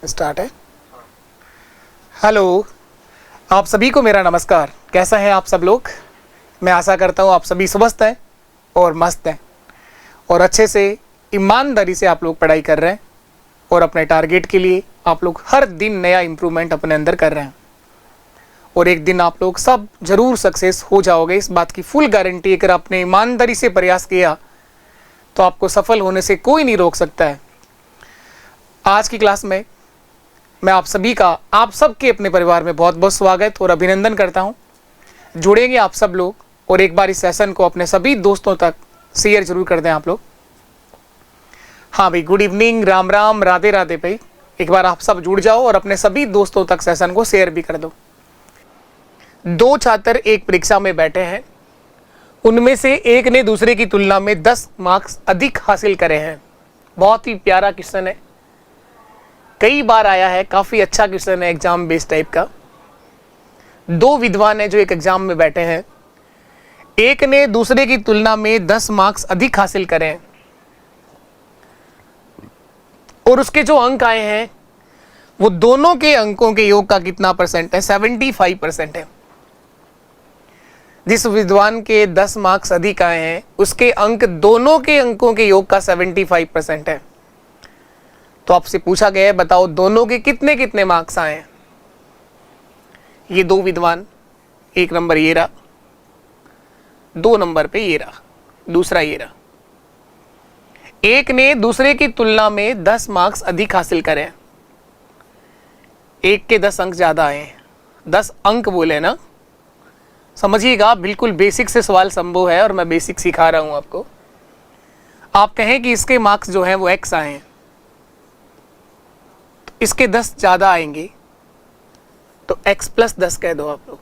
Start है। Hello, आप सभी को मेरा नमस्कार। कैसा है आप सब लोग? मैं आशा करता हूँ आप सभी स्वस्थ हैं और मस्त हैं और अच्छे से ईमानदारी से आप लोग पढ़ाई कर रहे हैं और अपने टारगेट के लिए आप लोग हर दिन नया इम्प्रूवमेंट अपने अंदर कर रहे हैं और एक दिन आप लोग सब ज़रूर सक्सेस हो जाओगे। इस बात की फुल गारंटी। अगर आपने ईमानदारी से प्रयास किया तो आपको सफल होने से कोई नहीं रोक सकता है। आज की क्लास में मैं आप सभी का, आप सबके अपने परिवार में बहुत बहुत स्वागत और अभिनंदन करता हूं। जुड़ेंगे आप सब लोग और एक बार इस सेशन को अपने सभी दोस्तों तक शेयर जरूर कर दें आप लोग। हाँ भाई, गुड इवनिंग, राम राम, राधे राधे भाई। एक बार आप सब जुड़ जाओ और अपने सभी दोस्तों तक सेशन को शेयर भी कर दो। दो छात्र एक परीक्षा में बैठे हैं, उनमें से एक ने दूसरे की तुलना में 10 मार्क्स अधिक हासिल करे हैं। बहुत ही प्यारा क्वेश्चन है, कई बार आया है, काफ़ी अच्छा क्वेश्चन है, एग्जाम बेस्ड टाइप का। दो विद्वान हैं जो एक एग्जाम में बैठे हैं, एक ने दूसरे की तुलना में 10 मार्क्स अधिक हासिल करे हैं और उसके जो अंक आए हैं वो दोनों के अंकों के योग का कितना परसेंट है? 75% है। जिस विद्वान के 10 मार्क्स अधिक आए हैं उसके अंक दोनों के अंकों के योग का 75% है। तो आपसे पूछा गया है, बताओ दोनों के कितने कितने मार्क्स आए हैं? ये दो विद्वान, एक नंबर ये रहा, 2 नंबर पे ये रहा, दूसरा ये रहा। एक ने दूसरे की तुलना में 10 मार्क्स अधिक हासिल करे, एक के 10 अंक ज्यादा आए हैं। 10 अंक बोले ना, समझिएगा, बिल्कुल बेसिक से सवाल संभव है और मैं बेसिक सिखा रहा हूं आपको। आप कहें कि इसके मार्क्स जो हैं वो x आए हैं, तो इसके 10 ज्यादा आएंगे तो x + 10 कह दो आप लोग।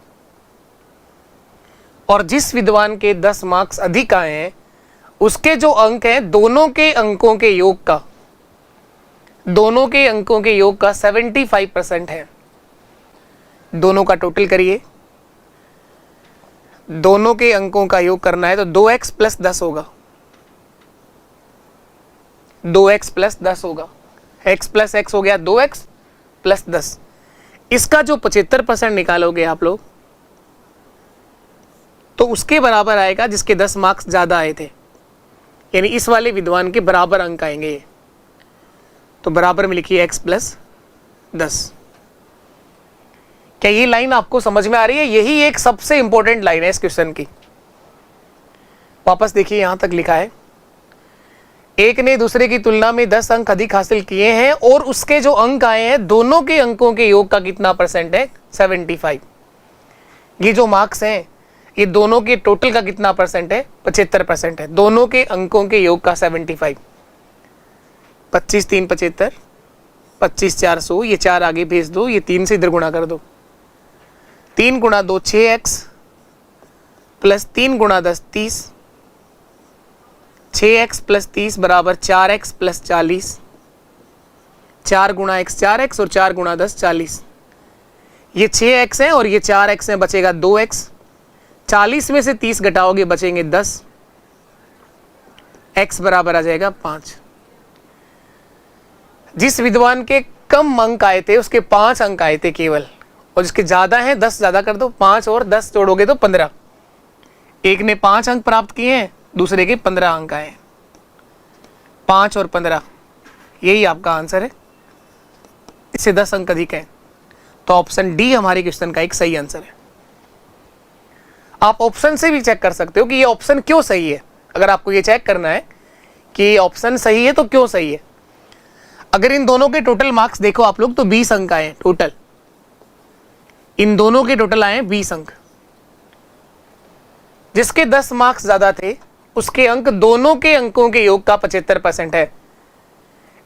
और जिस विद्वान के 10 मार्क्स अधिक आए हैं उसके जो अंक हैं दोनों के अंकों के योग का, दोनों के अंकों के योग का 75% है। दोनों का टोटल करिए, दोनों के अंकों का योग करना है तो 2x + 10 होगा, 2x + 10 होगा। x + x हो गया 2x + 10। इसका जो 75% निकालोगे आप लोग तो उसके बराबर आएगा जिसके 10 मार्क्स ज्यादा आए थे, यानी इस वाले विद्वान के बराबर अंक आएंगे। तो बराबर में लिखिए x + 10। क्या ये लाइन आपको समझ में आ रही है? यही एक सबसे इंपॉर्टेंट लाइन है इस क्वेश्चन की। वापस देखिए, यहां तक लिखा है, एक ने दूसरे की तुलना में 10 अंक अधिक हासिल किए हैं और उसके जो अंक आए हैं दोनों के अंकों के योग का कितना परसेंट है? 75। ये जो मार्क्स हैं ये दोनों के टोटल का कितना परसेंट है? 75% है। दोनों के अंकों के योग का 75। 25 3 75, 25 4 100, ये 4 आगे भेज दो, ये 3 से इधर गुणा कर दो। 3 × 2 6x + 3 × 10 30, 6x + 30 बराबर 4x + 40। 4 × x 4x और 4 × 10 40। ये 6x है और ये 4x है, बचेगा 2x। 40 में से 30 घटाओगे बचेंगे 10, x बराबर आ जाएगा 5। जिस विद्वान के कम अंक आए थे उसके 5 अंक आए थे केवल, और जिसके ज्यादा हैं 10 ज्यादा कर दो, 5 और 10 जोड़ोगे तो 15। एक ने 5 अंक प्राप्त किए हैं, दूसरे के 15 अंक आए। 5 और 15, यही आपका आंसर है। इससे 10 अंक अधिक है, तो ऑप्शन डी हमारे क्वेश्चन का एक सही आंसर है। आप ऑप्शन से भी चेक कर सकते हो कि ये ऑप्शन क्यों सही है। अगर आपको ये चेक करना है कि ये ऑप्शन सही है तो क्यों सही है, अगर इन दोनों के टोटल मार्क्स देखो आप लोग तो 20 अंक आए टोटल। इन दोनों के टोटल आए 20 अंक। जिसके 10 मार्क्स ज्यादा थे उसके अंक दोनों के अंकों के योग का 75% है।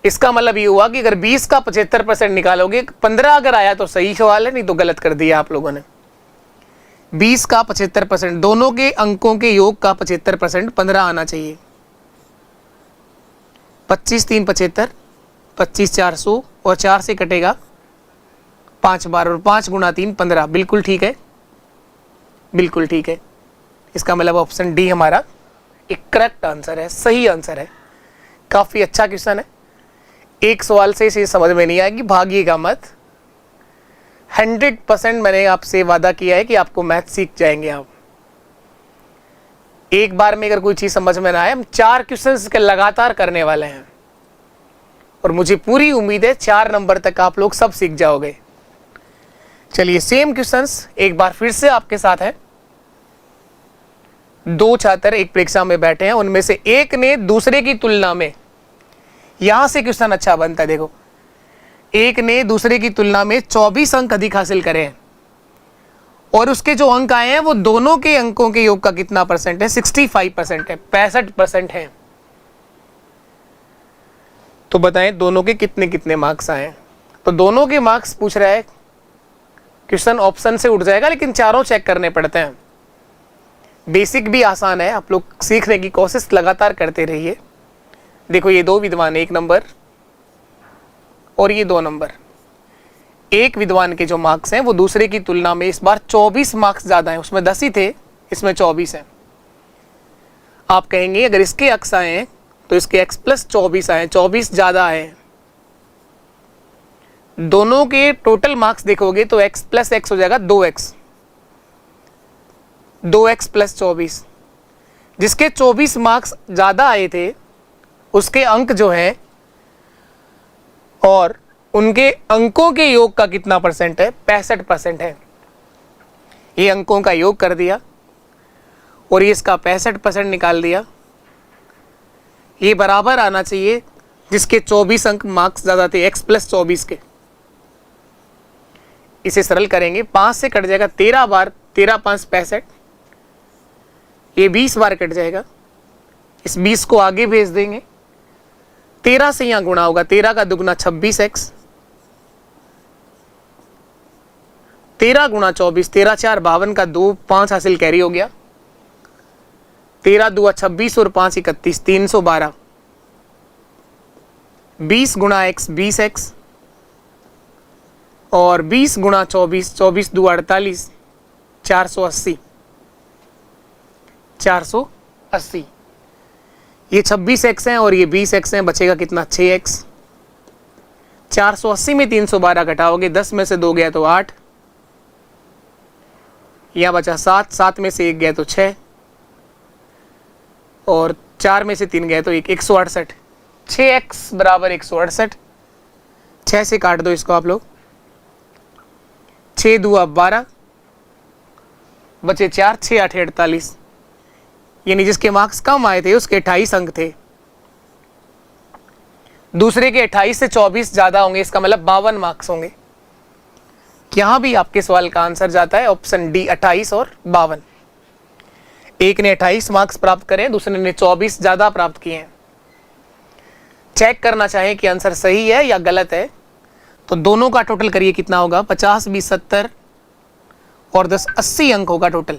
इसका मतलब ये हुआ कि अगर 20 का 75% निकालोगे, 15 अगर आया तो सही सवाल है, नहीं तो गलत कर दिया आप लोगों ने। 20 का 75%, दोनों के अंकों के योग का 75%, 15 आना चाहिए। 25 3 75, 25 4 100 और 4 से कटेगा 5 बार और 5 × 3 15। बिल्कुल ठीक है, बिल्कुल ठीक है। इसका मतलब ऑप्शन डी हमारा एक करेक्ट आंसर है, सही आंसर है। काफ़ी अच्छा क्वेश्चन है। एक सवाल से इसे समझ में नहीं आएगी, भागिएगा मत। 100% मैंने आपसे वादा किया है कि आपको मैथ सीख जाएंगे आप। एक बार में अगर कोई चीज समझ में ना आए, हम 4 क्वेश्चंस के लगातार करने वाले हैं और मुझे पूरी उम्मीद है 4 नंबर तक आप लोग सब सीख जाओगे। चलिए सेम क्वेश्चंस एक बार फिर से आपके साथ है। 2 छात्र एक परीक्षा में बैठे हैं, उनमें से एक ने दूसरे की तुलना में, यहां से क्वेश्चन अच्छा बनता है। देखो, एक ने दूसरे की तुलना में 24 अंक अधिक हासिल करे हैं और उसके जो अंक आए हैं वो दोनों के अंकों के योग का कितना परसेंट है? 65% है, 65% है। तो बताएं दोनों के कितने कितने मार्क्स आए हैं? तो दोनों के मार्क्स पूछ रहा है, क्वेश्चन ऑप्शन से उठ जाएगा लेकिन चारों चेक करने पड़ते हैं। बेसिक भी आसान है, आप लोग सीखने की कोशिश लगातार करते रहिए। देखो ये 2 विद्वान, 1 नंबर और ये 2 नंबर। एक विद्वान के जो मार्क्स हैं वो दूसरे की तुलना में इस बार 24 मार्क्स ज्यादा हैं। उसमें 10 ही थे, इसमें 24 हैं। आप कहेंगे अगर इसके अक्स आए हैं तो इसके x प्लस 24 आए, 24 ज्यादा आए। दोनों के टोटल मार्क्स देखोगे तो x प्लस x हो जाएगा 2x, 2x प्लस 24। जिसके 24 मार्क्स ज्यादा आए थे उसके अंक जो है और उनके अंकों के योग का कितना परसेंट है? 65% है। ये अंकों का योग कर दिया और ये इसका 65% निकाल दिया। ये बराबर आना चाहिए जिसके 24 अंक मार्क्स ज्यादा थे, x प्लस 24 के। इसे सरल करेंगे, 5 से कट जाएगा 13 बार, 13 5 65। ये 20 बार कट जाएगा, इस 20 को आगे भेज देंगे। 13 से यहां गुणा होगा, 13 का दुगना 26x, 13 गुणा 24, 13 4 52 का 2 5 हासिल कैरी हो गया। 13 2 26 और 5 31, 312। 20 गुणा x 20x और 20 गुणा 24, 24 2 48, 480, 480। ये 26x है और ये 20x है, बचेगा कितना? 6x। 480 में 312 घटाओगे, 10 में से 2 गया तो 8, यहां बचा 7, 7 में से 1 गया तो 6 और 4 में से 3 गया तो 1, 168। 6x बराबर 168। 6 से काट दो इसको आप लोग, 6 2 12, बचे 4, 6 8 48। यानी जिसके मार्क्स कम आए थे उसके 28 अंक थे, दूसरे के 28 से 24 ज्यादा होंगे, इसका मतलब 52 मार्क्स होंगे। यहां भी आपके सवाल का आंसर जाता है ऑप्शन डी, 28 और 52। एक ने 28 मार्क्स प्राप्त करे, दूसरे ने 24 ज्यादा प्राप्त किए हैं। चेक करना चाहें कि आंसर सही है या गलत है तो दोनों का टोटल करिए, कितना होगा? 50 20 70 और 10 80 अंक होगा टोटल।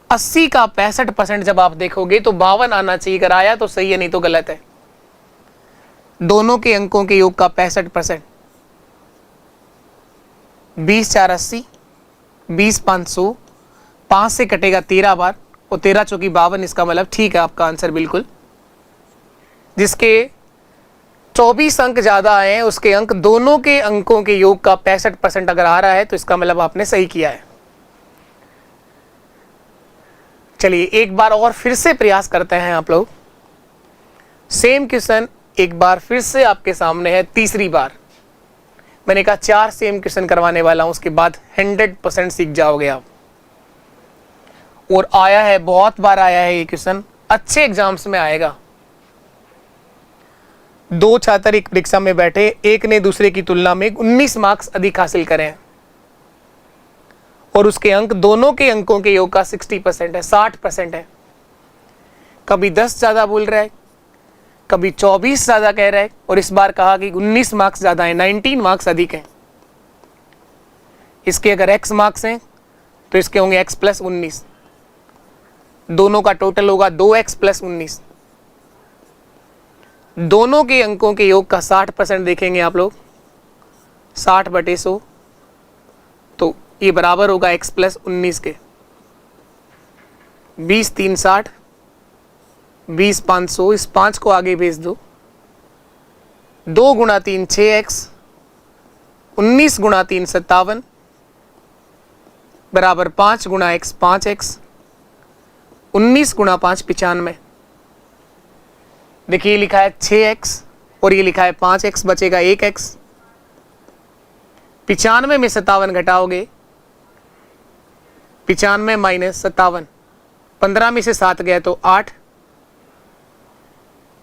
80 का 65% जब आप देखोगे तो 52 आना चाहिए। अगर आया तो सही है, नहीं तो गलत है। दोनों के अंकों के योग का 65%। 20 4 80, 20 500, 5 से कटेगा 13 बार और 13 चौकी 52, इसका मतलब ठीक है आपका आंसर बिल्कुल। जिसके 24 अंक ज्यादा आए हैं उसके अंक दोनों के अंकों के योग का 65% अगर आ रहा है तो इसका मतलब आपने सही किया है। चलिए एक बार और फिर से प्रयास करते हैं आप लोग। सेम क्वेश्चन एक बार फिर से आपके सामने है, तीसरी बार। मैंने कहा 4 सेम क्वेश्चन करवाने वाला हूं, उसके बाद 100% सीख जाओगे आप। और आया है, बहुत बार आया है ये क्वेश्चन, अच्छे एग्जाम्स में आएगा। 2 छात्र एक परीक्षा में बैठे, एक ने दूसरे की तुलना में 19 मार्क्स अधिक हासिल करे हैं और उसके अंक दोनों के अंकों के योग का 60% है, 60% है। कभी 10 ज्यादा बोल रहा है, कभी 24 ज्यादा कह रहा है और इस बार कहा कि 19 मार्क्स ज्यादा है, 19 मार्क्स अधिक है। इसके अगर x मार्क्स हैं तो इसके होंगे x प्लस 19, दोनों का टोटल होगा 2x प्लस 19। दोनों के अंकों के योग का 60% देखेंगे आप लोग, 60/100, तो ये बराबर होगा x प्लस 19 के। 20 3 60, 20 500, इस 5 को आगे भेज दो, 2 गुणा 3 6x, 19 गुणा 3 57, बराबर 5 गुणा x 5x, 19 गुणा 5 95। देखिए लिखा है 6x और ये लिखा है 5x, बचेगा 1x। 95 में 57 घटाओगे, 95 माइनस 57, 15 में से 7 गया तो 8,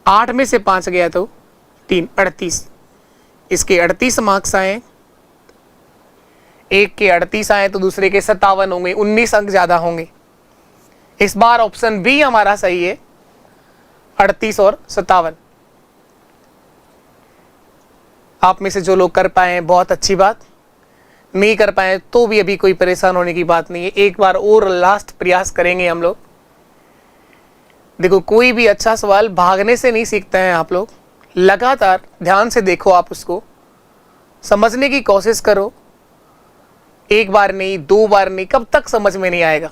8 में से 5 गया तो 3, 38। इसके 38 मार्क्स आए, एक के 38 आए तो दूसरे के 57 होंगे, 19 अंक ज्यादा होंगे। इस बार ऑप्शन बी हमारा सही है, 38 और 57। आप में से जो लोग कर पाए हैं बहुत अच्छी बात, नहीं कर पाए तो भी अभी कोई परेशान होने की बात नहीं है। एक बार और लास्ट प्रयास करेंगे हम लोग। देखो कोई भी अच्छा सवाल भागने से नहीं सीखते हैं आप लोग, लगातार ध्यान से देखो, आप उसको समझने की कोशिश करो। एक बार नहीं, 2 बार नहीं, कब तक समझ में नहीं आएगा।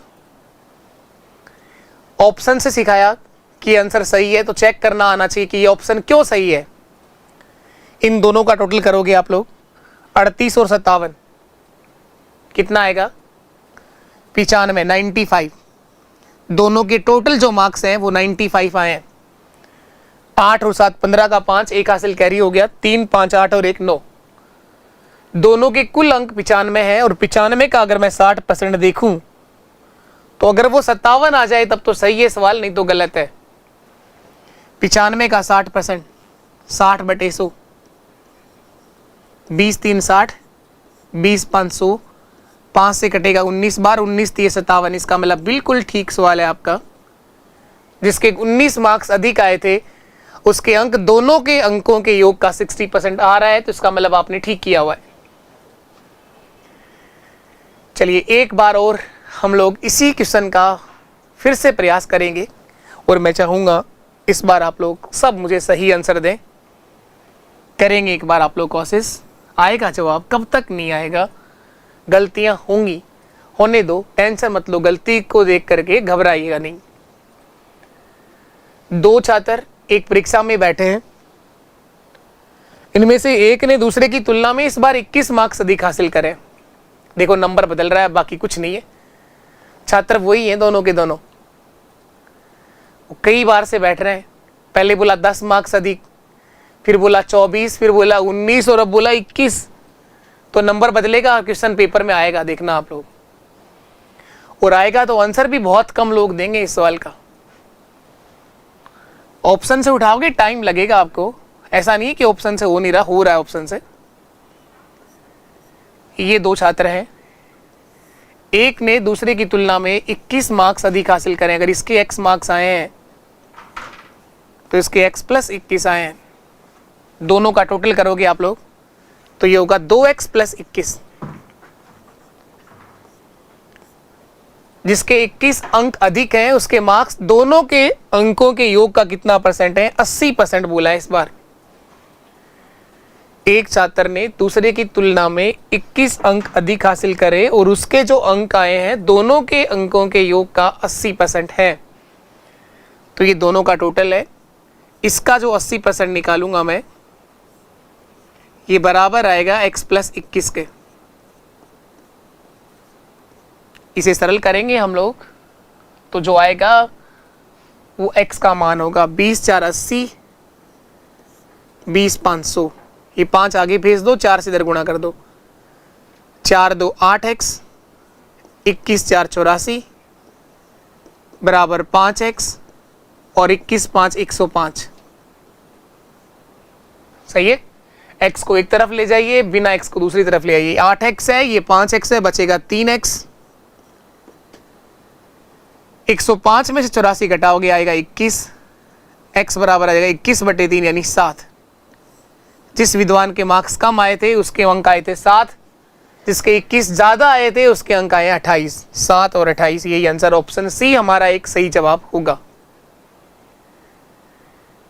ऑप्शन से सिखाया कि आंसर सही है तो चेक करना आना चाहिए कि ये ऑप्शन क्यों सही है। इन दोनों का टोटल करोगे आप लोग 38 और 57, कितना आएगा 95, 95। दोनों के टोटल जो मार्क्स हैं वो 95 आए हैं। 8 और 7 15 का 5, एक हासिल कैरी हो गया, 3 5 8 और 1 9। दोनों के कुल अंक 95 है और 95 का अगर मैं 60% देखूं तो अगर वो 57 आ जाए तब तो सही है सवाल, नहीं तो गलत है। 95 का 60%, 60 बटे 100, 20 3 60, 20 5 100, 5 से कटेगा 19 बार, 19 3 57। इसका मतलब बिल्कुल ठीक सवाल है आपका। जिसके 19 मार्क्स अधिक आए थे उसके अंक दोनों के अंकों के योग का 60% आ रहा है, तो इसका मतलब आपने ठीक किया हुआ है। चलिए एक बार और हम लोग इसी क्वेश्चन का फिर से प्रयास करेंगे और मैं चाहूंगा इस बार आप लोग सब मुझे सही आंसर दें। करेंगे एक बार आप लोग कोशिश, आएगा जवाब, कब तक नहीं आएगा। गलतियां होंगी, होने दो, टेंशन मत लो, गलती को देख करके घबराइएगा नहीं। 2 छात्र एक परीक्षा में बैठे हैं, इनमें से एक ने दूसरे की तुलना में इस बार 21 मार्क्स अधिक हासिल करे। देखो नंबर बदल रहा है, बाकी कुछ नहीं है, छात्र वही है दोनों के दोनों। कई बार से बैठ रहे हैं, पहले बोला 10 मार्क्स अधिक, फिर बोला 24, फिर बोला 19 और अब बोला 21। तो नंबर बदलेगा, क्वेश्चन पेपर में आएगा, देखना आप लोग। और आएगा तो आंसर भी बहुत कम लोग देंगे इस सवाल का। ऑप्शन से उठाओगे टाइम लगेगा आपको, ऐसा नहीं है कि ऑप्शन से हो नहीं रहा, हो रहा है ऑप्शन से। ये 2 छात्र हैं, एक ने दूसरे की तुलना में 21 मार्क्स अधिक हासिल करें। अगर इसके x मार्क्स आए हैं तो इसके x प्लस 21 आए हैं। दोनों का टोटल करोगे आप लोग तो ये होगा 2x प्लस 21। जिसके 21 अंक अधिक हैं उसके मार्क्स दोनों के अंकों के योग का कितना परसेंट है, 80% बोला है इस बार। एक छात्र ने दूसरे की तुलना में 21 अंक अधिक हासिल करे और उसके जो अंक आए हैं दोनों के अंकों के योग का 80% है। तो ये दोनों का टोटल है, इसका जो 80% निकालूंगा मैं, ये बराबर आएगा x प्लस 21 के। इसे सरल करेंगे हम लोग तो जो आएगा वो x का मान होगा 20 4 80, 20 500। ये 5 आगे भेज दो, 4 से इधर गुणा कर दो, 4 2 8x, 21 4 84 बराबर 5x और 21 5 105। सही है। x को एक तरफ ले जाइए, बिना x को दूसरी तरफ ले आइए। 8x है, ये 5x है, बचेगा 3x। 105 में से 84 घटाओगे आएगा 21। x बराबर आ जाएगा 21 बटे 3 यानी 7। जिस विद्वान के मार्क्स कम आए थे उसके अंक आए थे 7, जिसके 21 ज्यादा आए थे उसके अंक आए 28। 7 और 28, यही आंसर ऑप्शन सी हमारा एक सही जवाब होगा।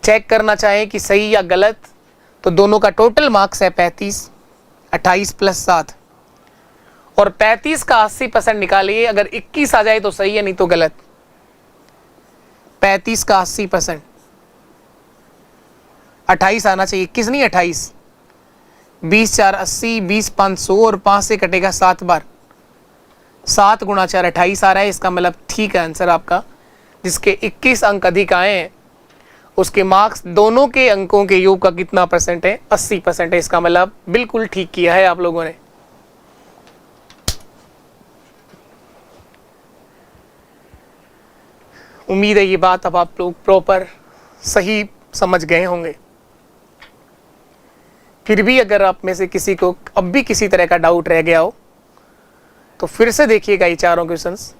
चेक करना चाहे कि सही या गलत तो दोनों का टोटल मार्क्स है 35, 28 प्लस 7 और 35 का 80% निकालिए। अगर 21 आ जाए तो सही है, नहीं तो गलत। 35 का 80%, 28 आना चाहिए, 21 नहीं 28। 20 4 80, 20 500 और 5 से कटेगा 7 बार। 7 गुणा 4 28 आ रहा है। इसका मतलब ठीक है आंसर आपका। जिसके 21 अंक अधिक आए हैं उसके मार्क्स दोनों के अंकों के योग का कितना परसेंट है? 80% है। इसका मतलब बिल्कुल ठीक किया है आप लोगों ने। उम्मीद है ये बात अब आप लोग प्रॉपर सही समझ गए होंगे। फिर भी अगर आप में से किसी को अब भी किसी तरह का डाउट रह गया हो तो फिर से देखिएगा ये चारों क्वेश्चंस।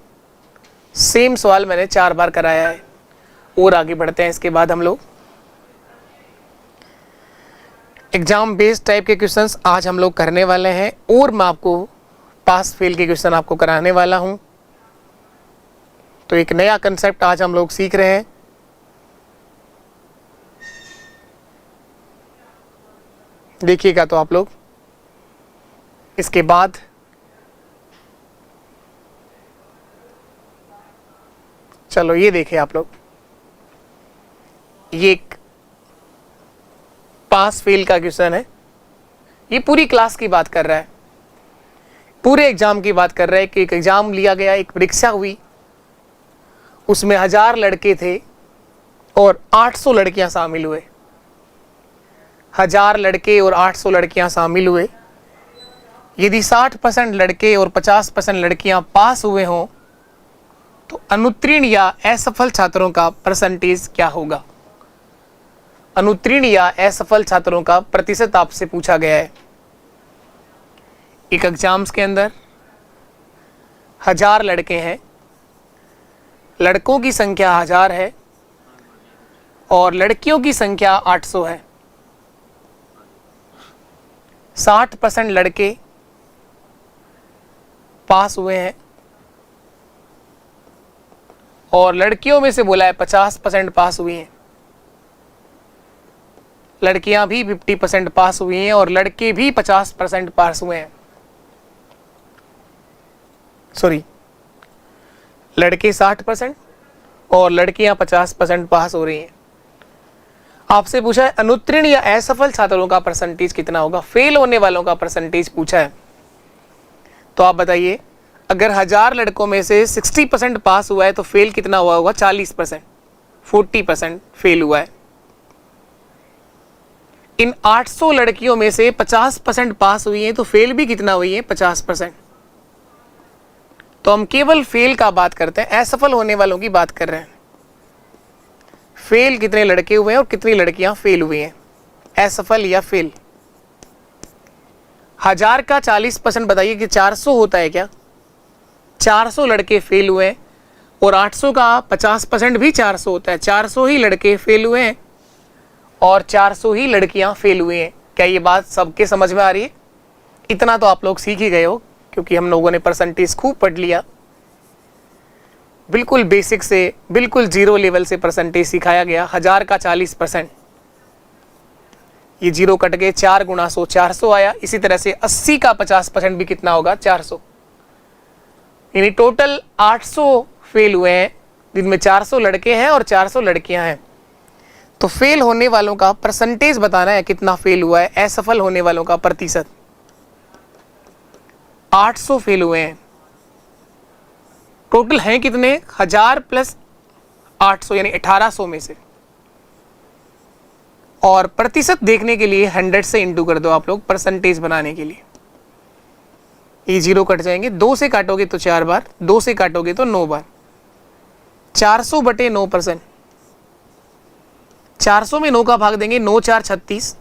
सेम सवाल मैंने 4 बार कराया है। और आगे बढ़ते हैं। इसके बाद हम लोग एग्जाम बेस्ड टाइप के क्वेश्चंस आज हम लोग करने वाले हैं और मैं आपको पास फेल के क्वेश्चन आपको कराने वाला हूं। तो एक नया कंसेप्ट आज हम लोग सीख रहे हैं। देखिएगा तो आप लोग। इसके बाद चलो ये देखें आप लोग। ये एक पास फेल का क्वेश्चन है। ये पूरी क्लास की बात कर रहा है, पूरे एग्जाम की बात कर रहा है कि एक एग्जाम लिया गया, एक परीक्षा हुई, उसमें 1000 लड़के थे और 800 लड़कियां शामिल हुए। 1000 लड़के और 800 लड़कियां शामिल हुए। यदि 60% लड़के और 50% लड़कियां पास हुए हों तो अनुत्तीर्ण या असफल छात्रों का परसेंटेज क्या होगा? अनुत्तीर्ण या असफल छात्रों का प्रतिशत आपसे पूछा गया है। एक एग्जाम्स के अंदर 1000 लड़के हैं, लड़कों की संख्या 1000 है और लड़कियों की संख्या 800 है। 60% लड़के पास हुए हैं और लड़कियों में से बोला है 50% पास हुई हैं। लड़कियां भी 50% पास हुई हैं और लड़के भी 50% पास हुए हैं। सॉरी, लड़के 60% और लड़कियां 50% पास हो रही हैं। आपसे पूछा है अनुत्तीर्ण या असफल छात्रों का परसेंटेज कितना होगा? फेल होने वालों का परसेंटेज पूछा है। तो आप बताइए, अगर 1000 लड़कों में से 60% पास हुआ है तो फेल कितना हुआ होगा? 40%, 40% फेल हुआ है। इन 800 लड़कियों में से 50% पास हुई हैं तो फेल भी कितना हुई है? 50%। तो हम केवल फेल का बात करते हैं, असफल होने वालों की बात कर रहे हैं। फेल कितने लड़के हुए हैं और कितनी लड़कियां फेल हुई हैं, असफल या फेल। 1000 का 40% बताइए कि 400 होता है क्या? 400 लड़के फेल हुए हैं और 800 का 50% भी 400 होता है। 400 ही लड़के फेल हुए हैं और 400 ही लड़कियां फेल हुई हैं। क्या ये बात सबके समझ में आ रही है? इतना तो आप लोग सीख ही गए हो क्योंकि हम लोगों ने परसेंटेज खूब पढ़ लिया। बिल्कुल बेसिक से बिल्कुल जीरो लेवल से परसेंटेज सिखाया गया। 1000 का 40%, ये जीरो कट गए, 4 गुणा 100 400 आया। इसी तरह से 80 का 50% भी कितना होगा? 400। यानी टोटल 800 फेल हुए हैं जिनमें 400 लड़के हैं और 400 लड़कियां हैं। तो फेल होने वालों का परसेंटेज बताना है कितना फेल हुआ है, असफल होने वालों का प्रतिशत। 800 फेल हुए हैं, टोटल हैं कितने? 1000 प्लस 800 यानी 1800 में से। और प्रतिशत देखने के लिए 100 से इंटू कर दो आप लोग परसेंटेज बनाने के लिए। ये जीरो कट जाएंगे, 2 से काटोगे तो 4 बार, 2 से काटोगे तो 9 बार। 400 बटे 9%। 400 में 9 का भाग देंगे, 9 4 36,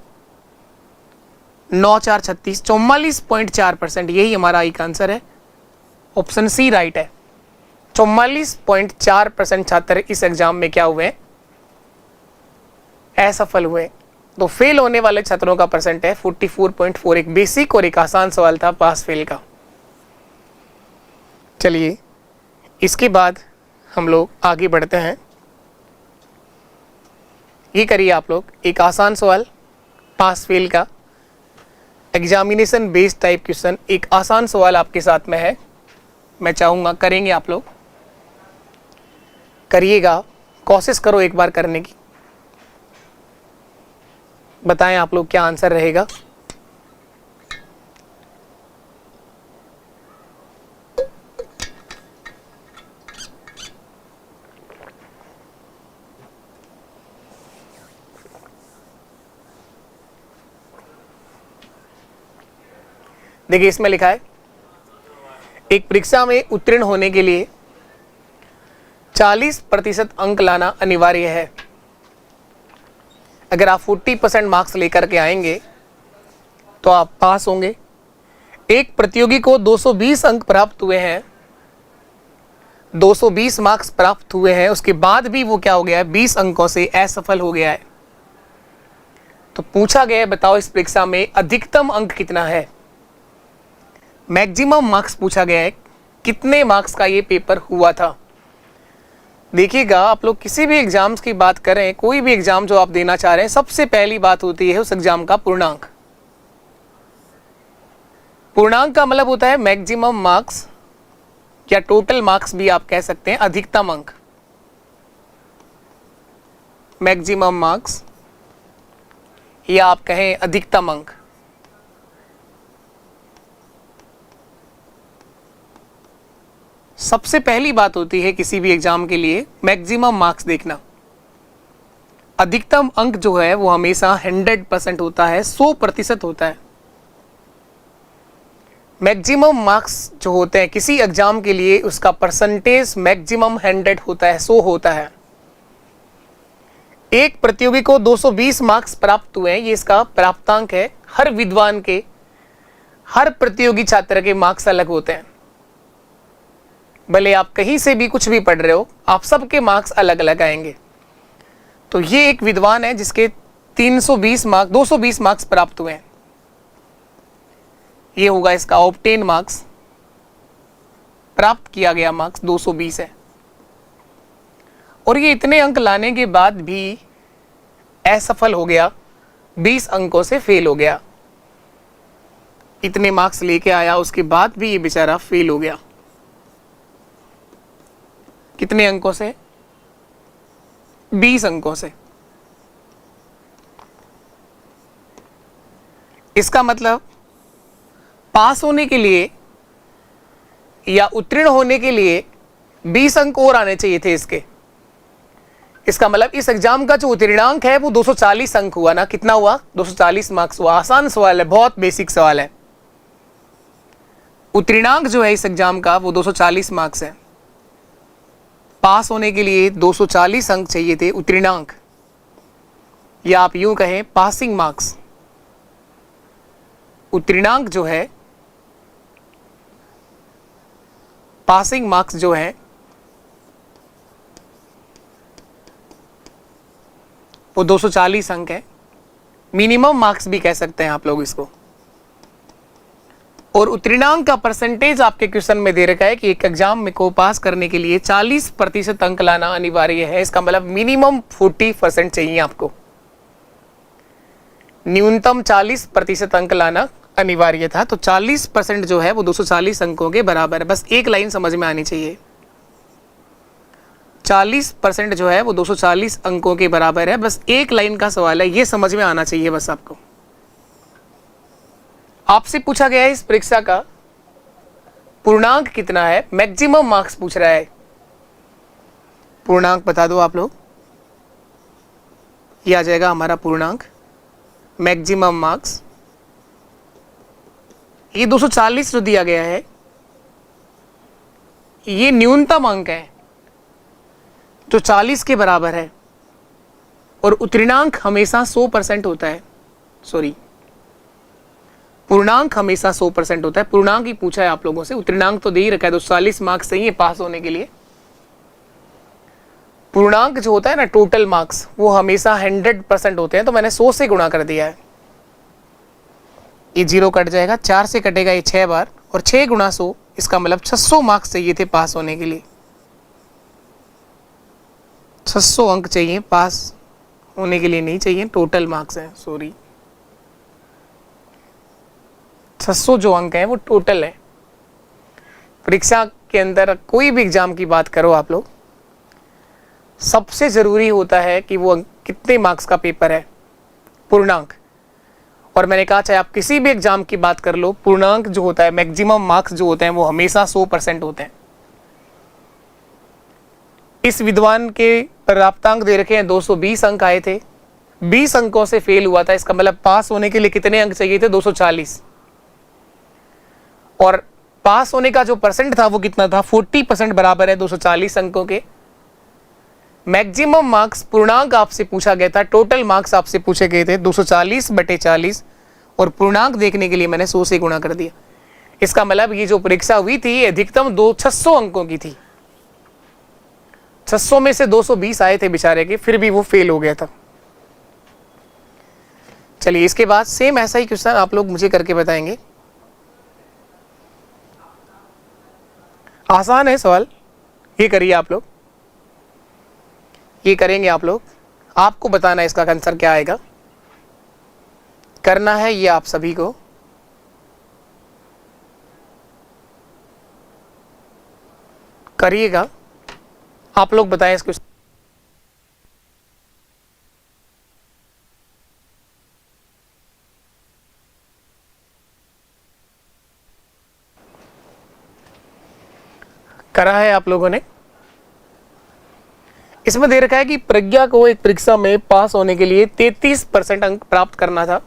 9 4 36, 44.4%। यही हमारा एक आंसर है। ऑप्शन सी राइट है। 44.4% छात्र इस एग्जाम में क्या हुए? असफल हुए। तो फेल होने वाले छात्रों का परसेंट है 44.4। एक बेसिक और एक आसान सवाल था पास फेल का। चलिए इसके बाद हम लोग आगे बढ़ते हैं। ये करिए आप लोग, एक आसान सवाल पास फेल का, एग्जामिनेशन बेस्ड टाइप क्वेश्चन। एक आसान सवाल आपके साथ में है, मैं चाहूँगा करेंगे आप लोग, करिएगा, कोशिश करो एक बार करने की। बताएं आप लोग क्या आंसर रहेगा। देखिए इसमें लिखा है एक परीक्षा में उत्तीर्ण होने के लिए 40% अंक लाना अनिवार्य है। अगर आप 40% मार्क्स लेकर के आएंगे तो आप पास होंगे। एक प्रतियोगी को 220 अंक प्राप्त हुए हैं, 220 मार्क्स प्राप्त हुए हैं, उसके बाद भी वो क्या हो गया है, 20 अंकों से असफल हो गया है। तो पूछा गया है बताओ इस परीक्षा में अधिकतम अंक कितना है, मैक्सिमम मार्क्स पूछा गया है, कितने मार्क्स का ये पेपर हुआ था। देखिएगा आप लोग किसी भी एग्जाम्स की बात करें, कोई भी एग्जाम जो आप देना चाह रहे हैं, सबसे पहली बात होती है उस एग्जाम का पूर्णांक। पूर्णांक का मतलब होता है मैक्सिमम मार्क्स या टोटल मार्क्स भी आप कह सकते हैं, अधिकतम अंक, मैक्सिमम मार्क्स या आप कहें अधिकतम अंक। सबसे पहली बात होती है किसी भी एग्जाम के लिए मैक्सिमम मार्क्स देखना। अधिकतम अंक जो है वो हमेशा 100% होता है, 100% होता है। मैक्सिमम मार्क्स जो होते हैं किसी एग्जाम के लिए उसका परसेंटेज मैक्सिमम 100 होता है, 100 होता है। एक प्रतियोगी को 220 मार्क्स प्राप्त हुए हैं, ये इसका प्राप्तांक है। हर विद्वान के, हर प्रतियोगी छात्र के मार्क्स अलग होते हैं। भले आप कहीं से भी कुछ भी पढ़ रहे हो, आप सबके मार्क्स अलग अलग आएंगे। तो ये एक विद्वान है जिसके 220 मार्क्स प्राप्त हुए हैं, ये होगा इसका ऑब्टेन मार्क्स, प्राप्त किया गया मार्क्स 220 है। और ये इतने अंक लाने के बाद भी असफल हो गया, 20 अंकों से फेल हो गया। इतने मार्क्स लेके आया, उसके बाद भी ये बेचारा फेल हो गया। कितने अंकों से? 20 अंकों से। इसका मतलब पास होने के लिए या उत्तीर्ण होने के लिए 20 अंक और आने चाहिए थे इसके। इसका मतलब इस एग्जाम का जो उत्तीर्णांक है वो 240 अंक हुआ ना। कितना हुआ? 240 मार्क्स हुआ। आसान सवाल है, बहुत बेसिक सवाल है। उत्तीर्णांक जो है इस एग्जाम का वो 240 मार्क्स है। पास होने के लिए 240 अंक चाहिए थे उत्तीर्णांक, या आप यूं कहें पासिंग मार्क्स। उत्तीर्णांक जो है, पासिंग मार्क्स जो है वो 240 अंक है। मिनिमम मार्क्स भी कह सकते हैं आप लोग इसको। और उत्तीर्णांक का परसेंटेज आपके क्वेश्चन में दे रखा है कि एक एग्जाम में को पास करने के लिए 40% अंक लाना अनिवार्य है। इसका मतलब मिनिमम 40% चाहिए आपको, न्यूनतम 40% अंक लाना अनिवार्य था। तो 40% जो है वो 240 अंकों के बराबर है। बस एक लाइन समझ में आनी चाहिए, 40% जो है वो 240 अंकों के बराबर है। बस एक लाइन का सवाल है, ये समझ में आना चाहिए बस आपको। आपसे पूछा गया है इस परीक्षा का पूर्णांक कितना है, मैक्सिमम मार्क्स पूछ रहा है। पूर्णांक बता दो आप लोग, ये आ जाएगा हमारा पूर्णांक, मैक्सिमम मार्क्स। ये 240 जो दिया गया है ये न्यूनतम अंक है जो 40 के बराबर है। और उत्तीर्णांक हमेशा 100% होता है। सॉरी, पूर्णांक हमेशा 100% होता है। पूर्णांक ही पूछा है आप लोगों से, उत्तीर्णांक तो दे ही रखा है, 240 मार्क्स चाहिए पास होने के लिए। पूर्णांक जो होता है ना, टोटल मार्क्स, वो हमेशा 100% होते हैं। तो मैंने 100 से गुणा कर दिया है। ये 0 कट जाएगा, 4 से कटेगा ये 6 बार, और 6 गुणा 100, इसका मतलब 600 मार्क्स चाहिए थे पास होने के लिए। 600 अंक चाहिए पास होने के लिए, नहीं चाहिए, टोटल मार्क्स है, सॉरी। 600 जो अंक है वो टोटल है। परीक्षा के अंदर कोई भी एग्जाम की बात करो आप लोग, सबसे जरूरी होता है कि वो कितने मार्क्स का पेपर है। पूर्णांक। और मैंने कहा चाहे आप किसी भी एग्जाम की बात कर लो, पूर्णांक जो होता है, मैक्सिमम मार्क्स जो होते हैं वो हमेशा 100% होते हैं। इस विद्वान के प्राप्तांक दे रखे हैं 220 अंक आए थे, 20 अंकों से फेल हुआ था। इसका मतलब पास होने के लिए कितने अंक चाहिए थे? 240। और पास होने का जो परसेंट था वो कितना था? 40% बराबर है 240 अंकों के। मैक्सिमम मार्क्स पूर्णांक आपसे पूछा गया था, टोटल मार्क्स आपसे पूछे गए थे 240/40, और पूर्णांक देखने के लिए मैंने 100 से गुणा कर दिया। इसका मतलब ये जो परीक्षा हुई थी अधिकतम 600 अंकों की थी। 600 में से 220 आए थे बेचारे के, फिर भी वो फेल हो गया था। चलिए इसके बाद सेम ऐसा ही क्वेश्चन आप लोग मुझे करके बताएंगे। आसान है सवाल, ये करिए आप लोग, ये करेंगे आप लोग। आपको बताना है इसका आंसर क्या आएगा, करना है ये आप सभी को। करिएगा, आप लोग बताएं इसको। करा है आप लोगों ने? इसमें दे रखा है कि प्रज्ञा को एक परीक्षा में पास होने के लिए 33% अंक प्राप्त करना था।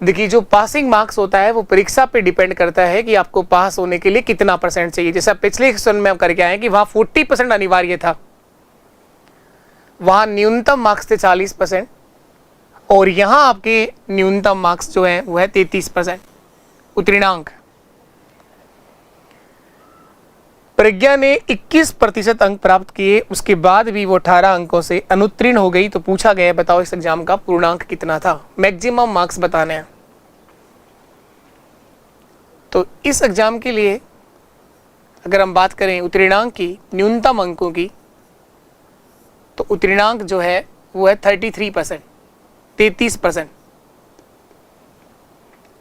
देखिए जो पासिंग मार्क्स होता है वो परीक्षा पे डिपेंड करता है कि आपको पास होने के लिए कितना परसेंट चाहिए। जैसा पिछले क्वेश्चन में हम करके आए कि वहां 40% अनिवार्य था, वहां न्यूनतम मार्क्स थे 40%, और यहां आपके न्यूनतम मार्क्स जो है वो है 33%। उत्तीर्णांक प्रज्ञा ने 21% अंक प्राप्त किए, उसके बाद भी वो 18 अंकों से अनुत्तीर्ण हो गई। तो पूछा गया बताओ इस एग्जाम का पूर्णांक कितना था? मैक्सिमम मार्क्स बताने हैं। तो इस एग्जाम के लिए अगर हम बात करें उत्तीर्णांक की, न्यूनतम अंकों की, तो उत्तीर्णांक जो है वो है 33%, 33%।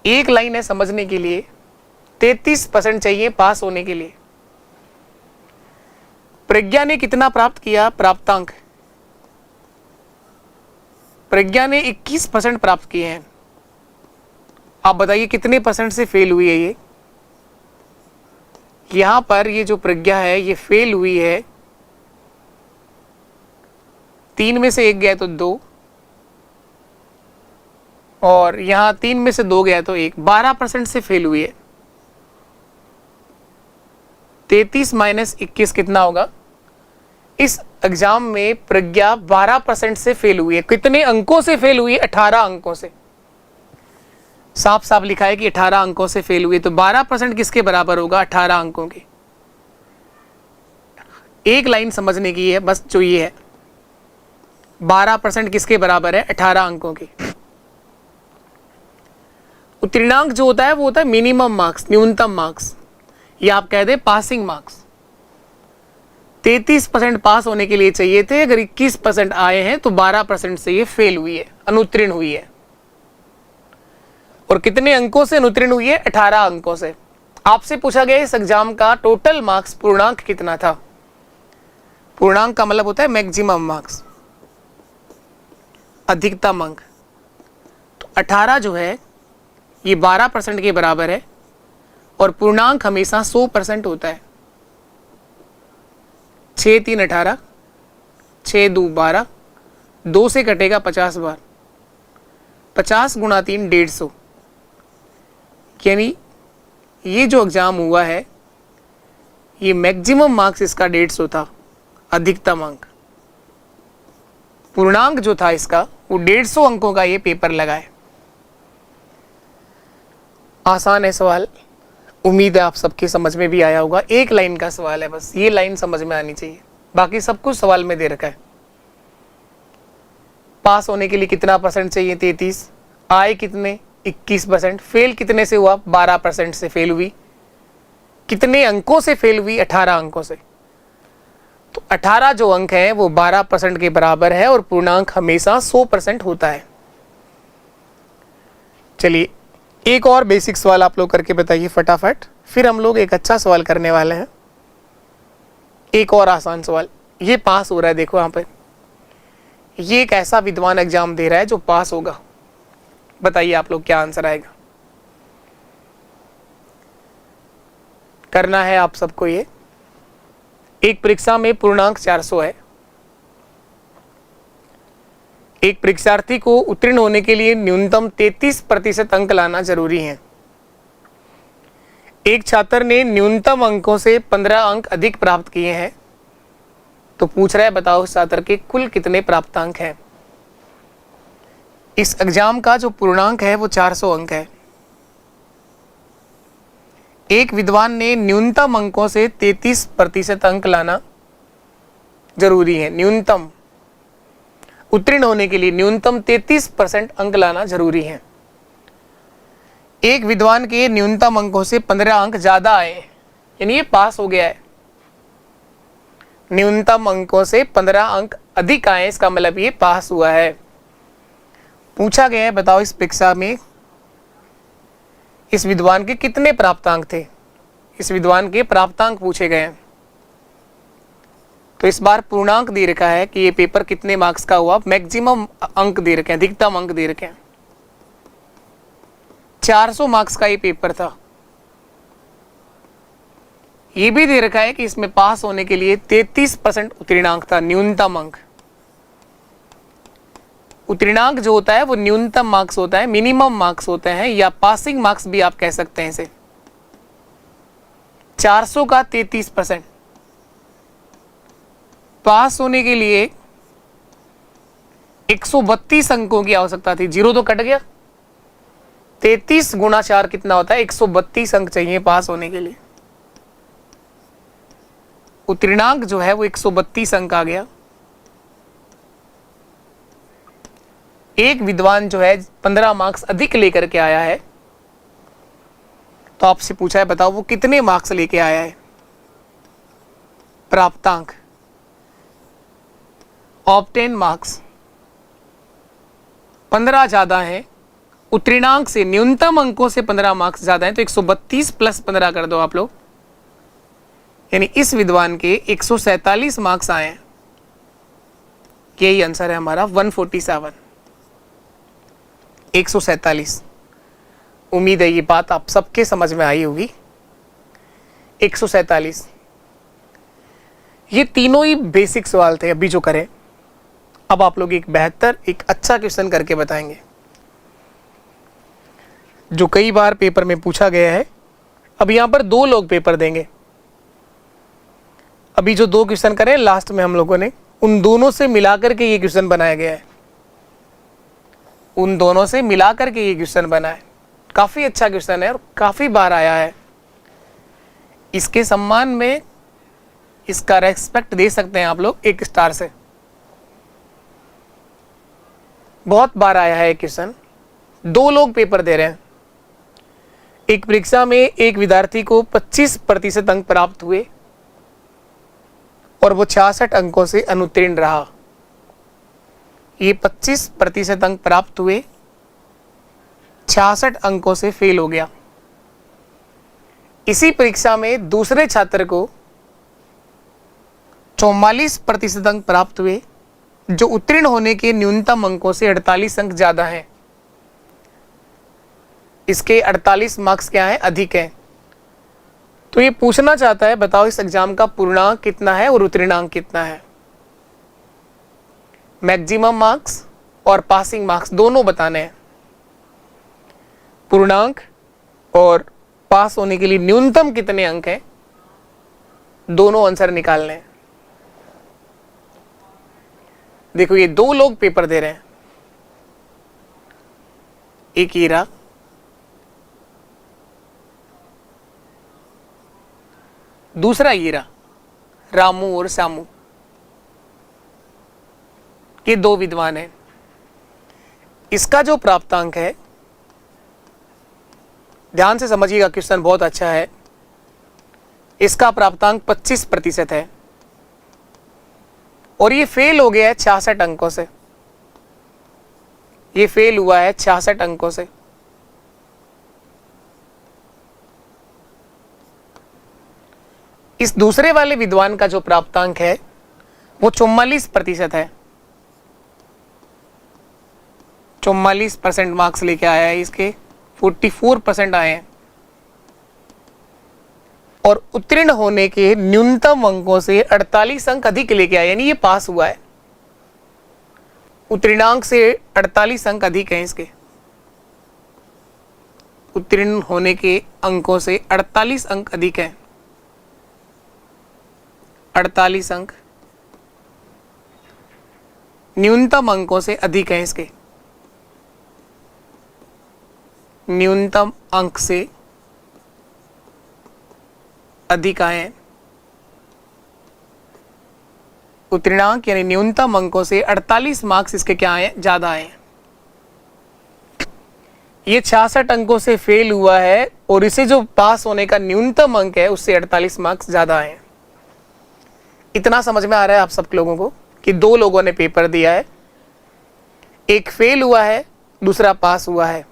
एक लाइन है समझने के लिए, 33% चाहिए पास होने के लिए। प्रज्ञा ने कितना प्राप्त किया? प्राप्तांक प्रज्ञा ने 21% प्राप्त किए हैं। आप बताइए कितने परसेंट से फेल हुई है ये? यहां पर ये जो प्रज्ञा है ये फेल हुई है, 3 में से 1 गया तो 2, और यहां 3 में से 2 गया तो 1, 12% से फेल हुई है। 33 - 21 कितना होगा? इस एग्जाम में प्रज्ञा 12% से फेल हुई है। कितने अंकों से फेल हुई है? 18 अंकों से। साफ साफ लिखा है कि 18 अंकों से फेल हुई, तो 12% किसके बराबर होगा? 18 अंकों के। एक लाइन समझने की है बस, जो ये है 12% किसके बराबर है? 18 अंकों के। उत्तीर्णांक जो होता है वो होता है मिनिमम मार्क्स, न्यूनतम मार्क्स, या आप कह दें पासिंग मार्क्स। 33% पास होने के लिए चाहिए थे, अगर 21% आए हैं तो 12% से ये फेल हुई है, अनुत्तीर्ण हुई है। और कितने अंकों से अनुत्तीर्ण हुई है? 18 अंकों से। आपसे पूछा गया इस एग्जाम का टोटल मार्क्स पूर्णांक कितना था? पूर्णांक का मतलब होता है मैक्सिमम मार्क्स, अधिकतम अंक। तो 18 जो है ये 12% के बराबर है, और पूर्णांक हमेशा 100% होता है। 6 3 18, 6 2 12, 2 से कटेगा 50 बार, 50 × 3 150। यानी ये जो एग्जाम हुआ है ये मैक्सिमम मार्क्स इसका 150 था, अधिकतम अंक। पूर्णांक जो था इसका वो 150 अंकों का ये पेपर लगा है। आसान है सवाल, उम्मीद है आप सबके समझ में भी आया होगा। एक लाइन का सवाल है, बस ये लाइन समझ में आनी चाहिए, बाकी सब कुछ सवाल में दे रखा है। पास होने के लिए कितना परसेंट चाहिए? 33। आए कितने? 21%। फेल कितने से हुआ? 12% से फेल हुई। कितने अंकों से फेल हुई? 18 अंकों से। तो 18 जो अंक है वो 12% के बराबर है, और पूर्णांक हमेशा 100% होता है। चलिए एक और बेसिक सवाल आप लोग करके बताइए फटाफट, फिर हम लोग एक अच्छा सवाल करने वाले हैं। एक और आसान सवाल, ये पास हो रहा है, देखो यहाँ पे ये एक ऐसा विद्वान एग्जाम दे रहा है जो पास होगा। बताइए आप लोग क्या आंसर आएगा। करना है आप सबको ये। एक परीक्षा में पूर्णांक 400 है। एक परीक्षार्थी को उत्तीर्ण होने के लिए न्यूनतम 33% अंक लाना जरूरी है। एक छात्र ने न्यूनतम अंकों से 15 अंक अधिक प्राप्त किए हैं, तो पूछ रहा है बताओ उस छात्र के कुल कितने प्राप्तांक हैं। इस एग्जाम का जो पूर्णांक है वो 400 अंक है। एक विद्वान ने न्यूनतम अंकों से 33% अंक लाना जरूरी है। न्यूनतम उत्तीर्ण होने के लिए न्यूनतम 33% अंक लाना जरूरी है। एक विद्वान के न्यूनतम अंकों से 15 अंक ज्यादा आए, यानी ये पास हो गया है। न्यूनतम अंकों से 15 अंक अधिक आए, इसका मतलब ये पास हुआ है। पूछा गया है बताओ इस परीक्षा में इस विद्वान के कितने प्राप्तांक थे। इस विद्वान के प्राप्तांक पूछे गए हैं। तो इस बार पूर्णांक दे रखा है कि ये पेपर कितने मार्क्स का हुआ। मैक्सिमम अंक दे रखे हैं, अधिकतम अंक दे रखे हैं। 400 मार्क्स का ये पेपर था। ये भी दे रखा है कि इसमें पास होने के लिए 33% उत्तीर्णांक था, न्यूनतम अंक। उत्तीर्णांक जो होता है वो न्यूनतम मार्क्स होता है, मिनिमम मार्क्स होते हैं, या पासिंग मार्क्स भी आप कह सकते हैं इसे। 400 का 33%। पास होने के लिए 132 अंकों की आवश्यकता थी। जीरो तो कट गया। 33 गुणा 4 कितना होता है? 132 अंक चाहिए पास होने के लिए। उत्तीर्णांक जो है वो 132 अंक आ गया। एक विद्वान जो है 15 मार्क्स अधिक लेकर के आया है, तो आपसे पूछा है बताओ वो कितने मार्क्स लेके आया है। प्राप्तांक ऑब्टेन मार्क्स 15 ज्यादा है। उत्तीर्णांक से न्यूनतम अंकों से 15 मार्क्स ज्यादा है, तो 132 प्लस 15 कर दो आप लोग, यानी इस विद्वान के 147 मार्क्स आए हैं। यही आंसर है हमारा 147, 147। उम्मीद है ये बात आप सबके समझ में आई होगी। 147। ये तीनों ही बेसिक सवाल थे अभी जो करें। अब आप लोग एक बेहतर, एक अच्छा क्वेश्चन करके बताएंगे जो कई बार पेपर में पूछा गया है। अब यहां पर 2 लोग पेपर देंगे। अभी जो 2 क्वेश्चन करें लास्ट में हम लोगों ने, उन दोनों से मिलाकर के ये क्वेश्चन बनाया गया है। उन दोनों से मिलाकर के ये क्वेश्चन बना है। काफी अच्छा क्वेश्चन है और काफी बार आया है। इसके सम्मान में इसका रेस्पेक्ट दे सकते हैं आप लोग 1 स्टार से। बहुत बार आया है क्वेश्चन। 2 लोग पेपर दे रहे हैं। एक परीक्षा में एक विद्यार्थी को 25% अंक प्राप्त हुए और वो 66 अंकों से अनुत्तीर्ण रहा। ये 25% अंक प्राप्त हुए, 66 अंकों से फेल हो गया। इसी परीक्षा में दूसरे छात्र को 44% अंक प्राप्त हुए, जो उत्तीर्ण होने के न्यूनतम अंकों से 48 अंक ज्यादा हैं। इसके 48 मार्क्स क्या है? अधिक है। तो ये पूछना चाहता है बताओ इस एग्जाम का पूर्णांक कितना है और उत्तीर्णांक कितना है। मैक्सिमम मार्क्स और पासिंग मार्क्स दोनों बताने हैं। पूर्णांक और पास होने के लिए न्यूनतम कितने अंक हैं, दोनों आंसर निकालने हैं। देखो ये 2 लोग पेपर दे रहे हैं। एक हीरा, दूसरा हीरा, रामू और श्यामू। ये 2 विद्वान हैं। इसका जो प्राप्तांक है, ध्यान से समझिएगा, क्वेश्चन बहुत अच्छा है। इसका प्राप्तांक 25% है और ये फेल हो गया है 66 अंकों से। ये फेल हुआ है 66 अंकों से। इस दूसरे वाले विद्वान का जो प्राप्तांक है वो 44% है। 44% मार्क्स लेके आया है, इसके 44% आए हैं। और उत्तीर्ण होने के न्यूनतम अंकों से 48 अंक अधिक लेके आए, यानी ये पास हुआ है। उत्तीर्णांक से 48 अंक अधिक हैं इसके, उत्तीर्ण होने के अंकों से 48 अंक अधिक हैं, 48 अंक न्यूनतम अंकों से अधिक हैं इसके, न्यूनतम अंक से अधिक आए हैं। उत्तीर्णांक यानी न्यूनतम अंकों से 48 मार्क्स इसके क्या आए, ज्यादा आए हैं। ये 66 अंकों से फेल हुआ है और इसे जो पास होने का न्यूनतम अंक है उससे 48 मार्क्स ज्यादा आए हैं। इतना समझ में आ रहा है आप सब लोगों को कि दो लोगों ने पेपर दिया है, एक फेल हुआ है, दूसरा पास हुआ है।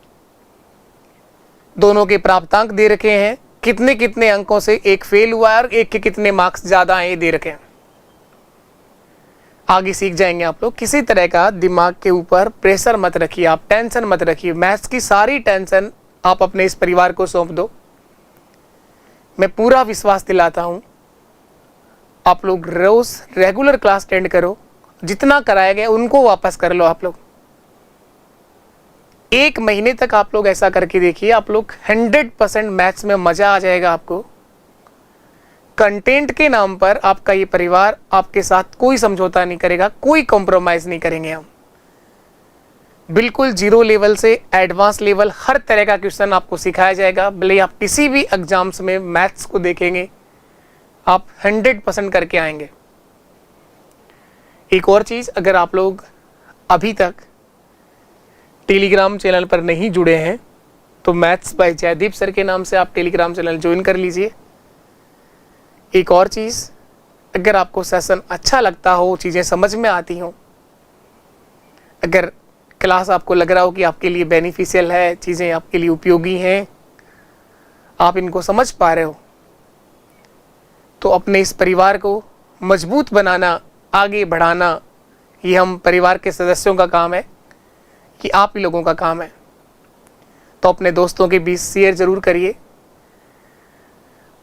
दोनों के प्राप्तांक दे रखे हैं, कितने कितने अंकों से एक फेल हुआ है और एक के कितने मार्क्स ज्यादा आए दे रखे हैं। आगे सीख जाएंगे आप लोग। किसी तरह का दिमाग के ऊपर प्रेशर मत रखिए, आप टेंशन मत रखिए। मैथ्स की सारी टेंशन आप अपने इस परिवार को सौंप दो। मैं पूरा विश्वास दिलाता हूं, आप लोग रोज रेगुलर क्लास अटेंड करो, जितना कराया गया उनको वापस कर लो। आप लोग 1 महीने तक आप लोग ऐसा करके देखिए, आप लोग 100% मैथ्स में मजा आ जाएगा आपको। कंटेंट के नाम पर आपका ये परिवार आपके साथ कोई समझौता नहीं करेगा, कोई कॉम्प्रोमाइज नहीं करेंगे हम। बिल्कुल 0 लेवल से एडवांस लेवल हर तरह का क्वेश्चन आपको सिखाया जाएगा। भले आप किसी भी एग्जाम्स में मैथ्स को देखेंगे, आप 100% करके आएंगे। एक और चीज, अगर आप लोग अभी तक टेलीग्राम चैनल पर नहीं जुड़े हैं तो मैथ्स बाय जयदीप सर के नाम से आप टेलीग्राम चैनल ज्वाइन कर लीजिए। एक और चीज़, अगर आपको सेशन अच्छा लगता हो, चीज़ें समझ में आती हों, अगर क्लास आपको लग रहा हो कि आपके लिए बेनिफिशियल है, चीज़ें आपके लिए उपयोगी हैं, आप इनको समझ पा रहे हो, तो अपने इस परिवार को मजबूत बनाना, आगे बढ़ाना, ये हम परिवार के सदस्यों का काम है, कि आप ही लोगों का काम है। तो अपने दोस्तों के बीच शेयर जरूर करिए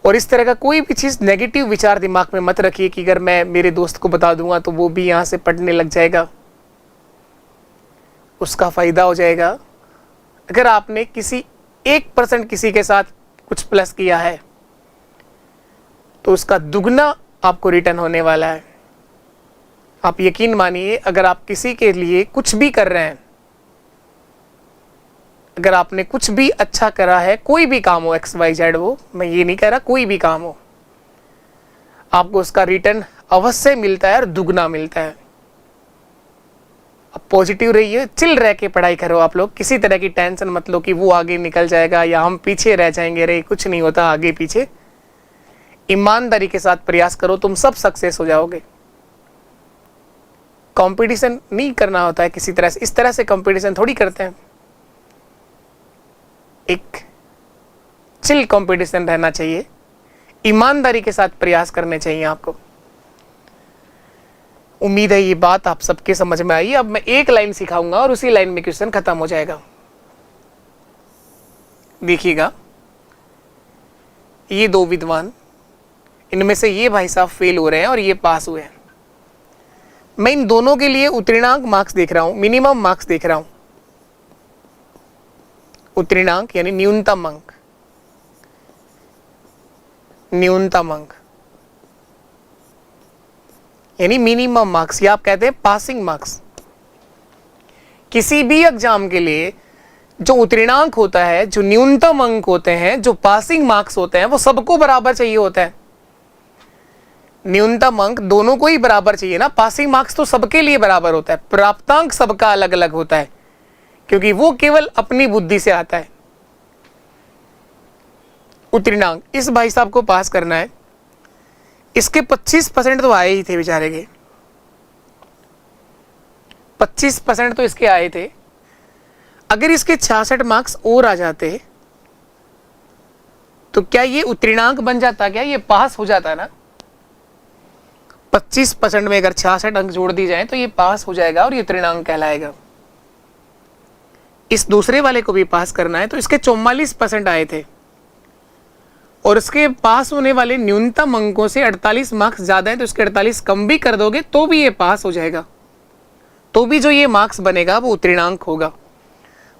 और इस तरह का कोई भी चीज़ नेगेटिव विचार दिमाग में मत रखिए कि अगर मैं मेरे दोस्त को बता दूंगा तो वो भी यहाँ से पढ़ने लग जाएगा, उसका फ़ायदा हो जाएगा। अगर आपने किसी 1% किसी के साथ कुछ प्लस किया है तो उसका दुगना आपको रिटर्न होने वाला है। आप यकीन मानिए, अगर आप किसी के लिए कुछ भी कर रहे हैं, अगर आपने कुछ भी अच्छा करा है, कोई भी काम हो, XYZ वो, मैं ये नहीं कह रहा, कोई भी काम हो, आपको उसका रिटर्न अवश्य मिलता है और दुगना मिलता है। अब पॉजिटिव रहिए, चिल रह के पढ़ाई करो। आप लोग किसी तरह की टेंशन मत लो कि वो आगे निकल जाएगा या हम पीछे रह जाएंगे। रे कुछ नहीं होता आगे पीछे। ईमानदारी के साथ प्रयास करो, तुम सब सक्सेस हो जाओगे। कंपटीशन नहीं करना होता है किसी तरह से, इस तरह से कंपटीशन थोड़ी करते हैं। एक चिल कंपटीशन रहना चाहिए, ईमानदारी के साथ प्रयास करने चाहिए आपको। उम्मीद है ये बात आप सबके समझ में आई। अब मैं एक लाइन सिखाऊंगा और उसी लाइन में क्वेश्चन खत्म हो जाएगा। देखिएगा, ये दो विद्वान, इनमें से ये भाई साहब फेल हो रहे हैं और ये पास हुए हैं। मैं इन दोनों के लिए उत्तीर्णांक मार्क्स देख रहा हूं, मिनिमम मार्क्स देख रहा हूं। उत्तीर्णांक यानी न्यूनतम अंक, न्यूनतम अंक यानी मिनिमम मार्क्स, या आप कहते हैं पासिंग मार्क्स। किसी भी एग्जाम के लिए जो उत्तीर्णांक होता है, जो न्यूनतम अंक होते हैं, जो पासिंग मार्क्स होते हैं, वो सबको बराबर चाहिए होता है। न्यूनतम अंक दोनों को ही बराबर चाहिए ना, पासिंग मार्क्स तो सबके लिए बराबर होता है। प्राप्तांक सबका अलग अलग होता है क्योंकि वो केवल अपनी बुद्धि से आता है। उत्तीर्णांक इस भाई साहब को पास करना है, इसके 25% तो आए ही थे बेचारे के, 25% तो इसके आए थे। अगर इसके 66 मार्क्स और आ जाते तो क्या ये उत्तीर्णांक बन जाता, क्या ये पास हो जाता ना। 25% में अगर 66 अंक जोड़ दी जाए तो ये पास हो जाएगा और ये उत्तीर्णांक कहलाएगा। इस दूसरे वाले को भी पास करना है, तो इसके 44% आए थे और इसके पास होने वाले न्यूनतम अंकों से 48 मार्क्स ज़्यादा है, तो इसके 48 कम भी कर दोगे तो भी ये पास हो जाएगा, तो भी जो ये मार्क्स बनेगा वो उत्तीर्णांक होगा।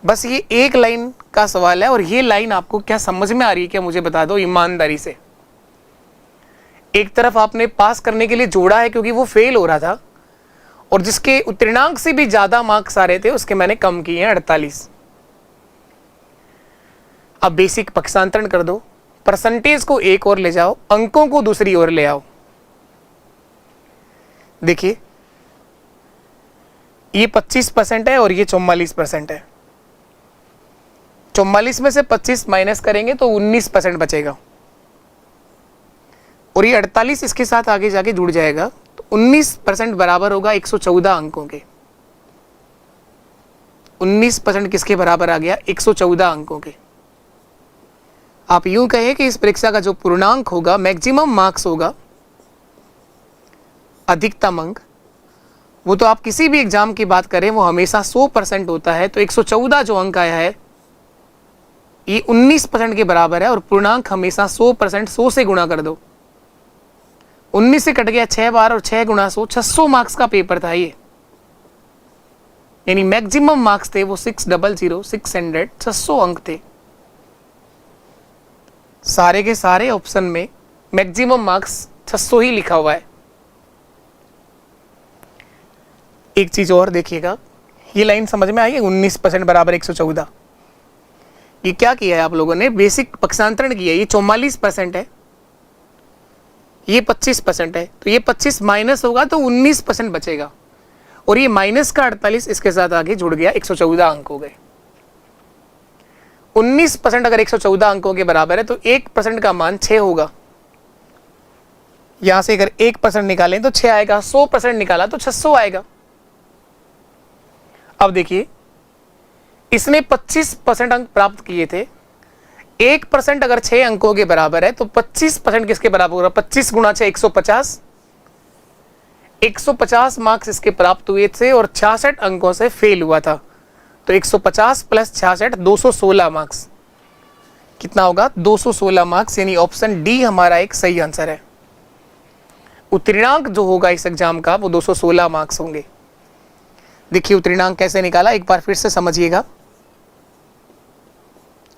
बस ये एक लाइन का सवाल है और ये लाइन आपको क्या समझ में आ रही है क्या, मुझे बता दो ईमानदारी से। एक तरफ आपने पास करने के लिए जोड़ा है क्योंकि वो फेल हो रहा था, और जिसके उत्तीर्णांक से भी ज्यादा मार्क्स आ रहे थे उसके मैंने कम किए हैं 48। अब बेसिक पक्षांतरण कर दो, परसेंटेज को एक और ले जाओ, अंकों को दूसरी ओर ले आओ। देखिए ये 25% है और ये 44% है। 44 में से 25 माइनस करेंगे तो 19% बचेगा और ये 48 इसके साथ आगे जाके जुड़ जाएगा, तो 19% बराबर होगा 114 अंकों के। 19% किसके बराबर आ गया, 114 अंकों के। आप यूं कहें कि इस परीक्षा का जो पूर्णांक होगा, मैक्सिमम मार्क्स होगा, अधिकतम अंक, वो तो आप किसी भी एग्जाम की बात करें वो हमेशा 100% होता है। तो 114 जो अंक आया है ये 19% के बराबर है और पूर्णांक हमेशा 100%, 100 से गुणा कर दो। 19 से कट गया 6 बार और 6 गुणा 100, 600 मार्क्स का पेपर था ये, यानी मैक्सिमम मार्क्स थे वो 600 अंक थे। सारे के सारे ऑप्शन में मैक्सिमम मार्क्स 600 ही लिखा हुआ है। एक चीज और देखिएगा, ये लाइन समझ में आई है, 19% बराबर 114। ये क्या किया है आप लोगों ने, बेसिक पक्षांतरण किया है। ये 44% है, ये 25% है, तो ये 25 माइनस होगा तो 19% बचेगा और ये माइनस का 48 इसके साथ आगे जुड़ गया, 114 अंक हो गए। 19% अगर 114 अंकों के बराबर है तो 1% का मान 6 होगा। यहां से अगर 1% निकालें तो 6 आएगा, 100% निकाला तो 600 आएगा। अब देखिए इसने 25% अंक प्राप्त किए थे, 1% अगर 6 अंकों के बराबर है तो 25% किसके बराबर होगा, 25 गुणा 6 150। 150 मार्क्स इसके प्राप्त हुए थे और 66 अंकों से फेल हुआ था, तो 150 प्लस 66 216 मार्क्स। कितना होगा, 216 मार्क्स, यानी ऑप्शन डी हमारा एक सही आंसर है। उत्तीर्णांक जो होगा इस एग्जाम का वो 216 मार्क्स होंगे। देखिए उत्तीर्णांक कैसे निकाला, एक बार फिर से समझिएगा।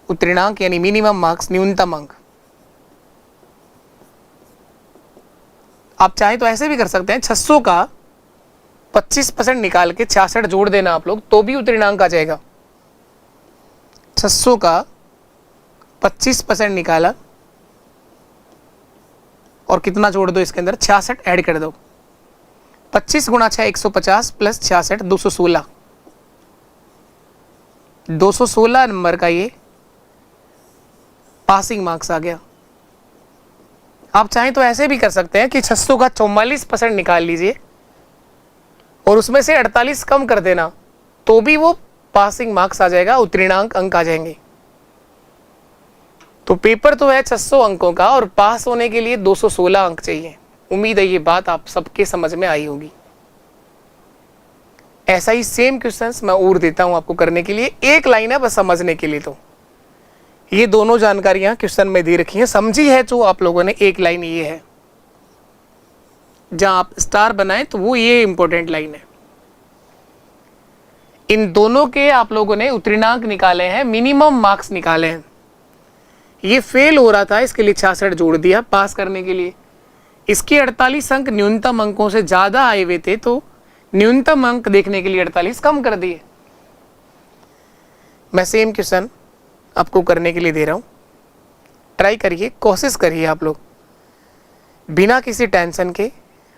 उत्तीर्णांक यानी मिनिमम मार्क्स, न्यूनतम अंक। आप चाहे तो ऐसे भी कर सकते हैं, 600 का 25% निकाल के 66 जोड़ देना आप लोग, तो भी उत्तीर्णांक आ जाएगा। 600 का 25% निकाला और कितना जोड़ दो इसके अंदर, 66 ऐड कर दो। 25 गुणा 6 150 प्लस 66 216। 216 नंबर का ये पासिंग मार्क्स आ गया। आप चाहें तो ऐसे भी कर सकते हैं कि 600 का 44% निकाल लीजिए और उसमें से 48 कम कर देना, तो भी वो पासिंग मार्क्स आ जाएगा, उत्तीर्णांक अंक आ जाएंगे। तो पेपर तो है 600 अंकों का और पास होने के लिए 216 अंक चाहिए। उम्मीद है ये बात आप सबके समझ में आई होगी। ऐसा ही सेम क्वेश्चंस मैं और देता हूं आपको करने के लिए, एक लाइन है बस समझने के लिए। तो ये दोनों जानकारियां क्वेश्चन में दे रखी हैं, समझी है जो आप लोगों ने, एक लाइन ये है, जहां आप स्टार बनाएं तो वो ये इंपॉर्टेंट लाइन है। इन दोनों के आप लोगों ने उत्तीर्णांक निकाले हैं, मिनिमम मार्क्स निकाले हैं। ये फेल हो रहा था, इसके लिए 66 जोड़ दिया पास करने के लिए। इसके 48 अंक न्यूनतम अंकों से ज्यादा आए हुए थे, तो न्यूनतम अंक देखने के लिए 48 कम कर दिए। मैं सेम क्वेश्चन आपको करने के लिए दे रहा हूं, ट्राई करिए, कोशिश करिए आप लोग, बिना किसी टेंशन के,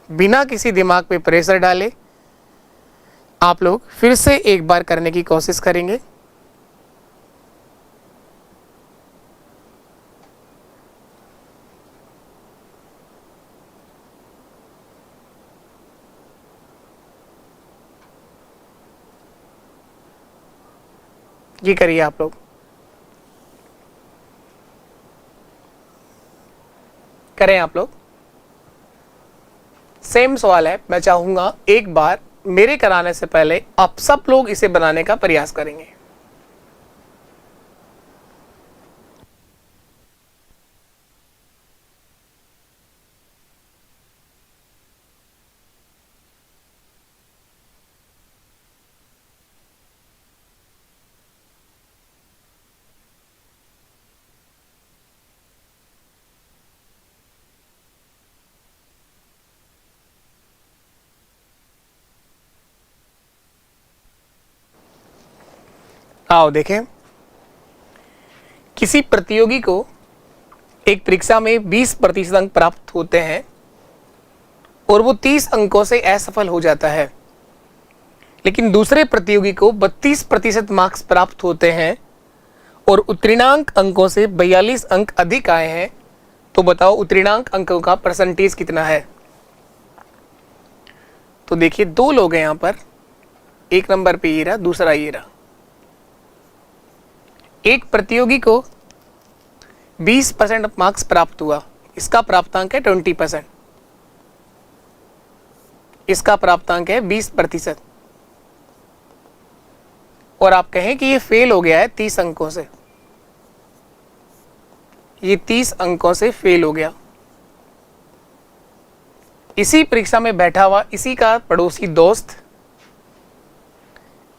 बिना किसी दिमाग पे प्रेशर डाले आप लोग फिर से एक बार करने की कोशिश करेंगे। ये करिए आप लोग, करें आप लोग। सेम सवाल है, मैं चाहूंगा एक बार मेरे कराने से पहले आप सब लोग इसे बनाने का प्रयास करेंगे। आओ देखें, किसी प्रतियोगी को एक परीक्षा में 20% अंक प्राप्त होते हैं और वो 30 अंकों से असफल हो जाता है, लेकिन दूसरे प्रतियोगी को 32% मार्क्स प्राप्त होते हैं और उत्तीर्णांक अंकों से 42 अंक अधिक आए हैं, तो बताओ उत्तीर्णांक अंकों का परसेंटेज कितना है। तो देखिए दो लोग हैं यहाँ पर, एक नंबर पे ये रहा, दूसरा ये रहा। एक प्रतियोगी को 20% मार्क्स प्राप्त हुआ, इसका प्राप्तांक है 20%, इसका प्राप्तांक है 20%, और आप कहें कि ये फेल हो गया है 30 अंकों से, ये 30 अंकों से फेल हो गया। इसी परीक्षा में बैठा हुआ इसी का पड़ोसी दोस्त,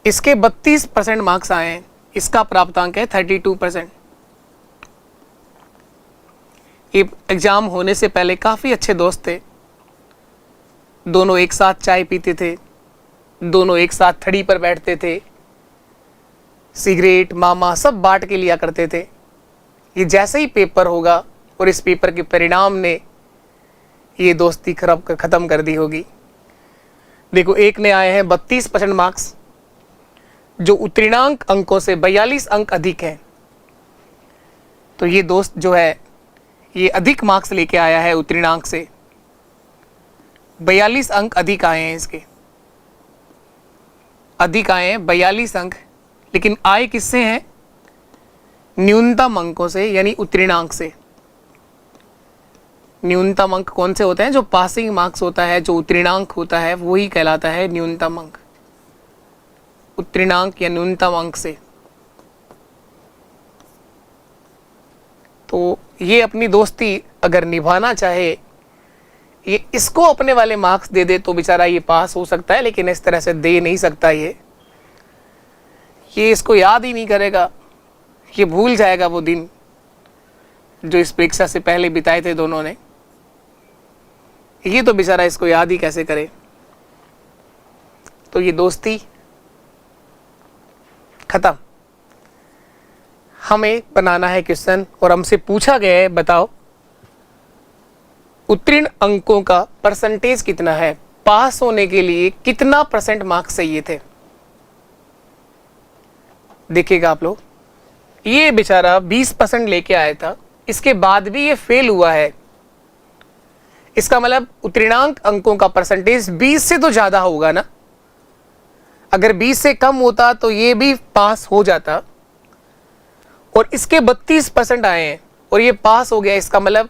इसके 32% मार्क्स आए हैं, इसका प्राप्तांक है 32%। ये एग्जाम होने से पहले काफ़ी अच्छे दोस्त थे, दोनों एक साथ चाय पीते थे, दोनों एक साथ थड़ी पर बैठते थे, सिगरेट मामा सब बांट के लिया करते थे। ये जैसे ही पेपर होगा और इस पेपर के परिणाम ने ये दोस्ती ख़त्म कर दी होगी। देखो एक ने आए हैं 32% मार्क्स, जो उत्तीर्णांक अंकों से 42 अंक अधिक हैं, तो ये दोस्त जो है ये अधिक मार्क्स लेके आया है, उत्तीर्णांक से 42 अंक अधिक आए हैं, इसके अधिक आए हैं 42 अंक, लेकिन आए किससे हैं? न्यूनतम अंकों से, यानी उत्तीर्णांक से। न्यूनतम अंक कौन से होते हैं? जो पासिंग मार्क्स होता है, जो उत्तीर्णांक होता है, वही कहलाता है न्यूनतम अंक। उत्तीर्णांक या न्यूनतम अंक से। तो ये अपनी दोस्ती अगर निभाना चाहे, ये इसको अपने वाले मार्क्स दे दे तो बेचारा ये पास हो सकता है, लेकिन इस तरह से दे नहीं सकता। ये इसको याद ही नहीं करेगा, ये भूल जाएगा वो दिन जो इस परीक्षा से पहले बिताए थे दोनों ने। ये तो बेचारा इसको याद ही कैसे करे। तो ये दोस्ती खत्म। हमें बनाना है क्वेश्चन और हमसे पूछा गया है, बताओ उत्तीर्ण अंकों का परसेंटेज कितना है, पास होने के लिए कितना % मार्क्स चाहिए थे। देखिएगा आप लोग, ये बेचारा 20% लेके आया था, इसके बाद भी ये फेल हुआ है। इसका मतलब उत्तीर्णांक अंकों का परसेंटेज 20 से तो ज्यादा होगा ना। अगर 20 से कम होता तो ये भी पास हो जाता, और इसके 32% आए हैं और ये पास हो गया। इसका मतलब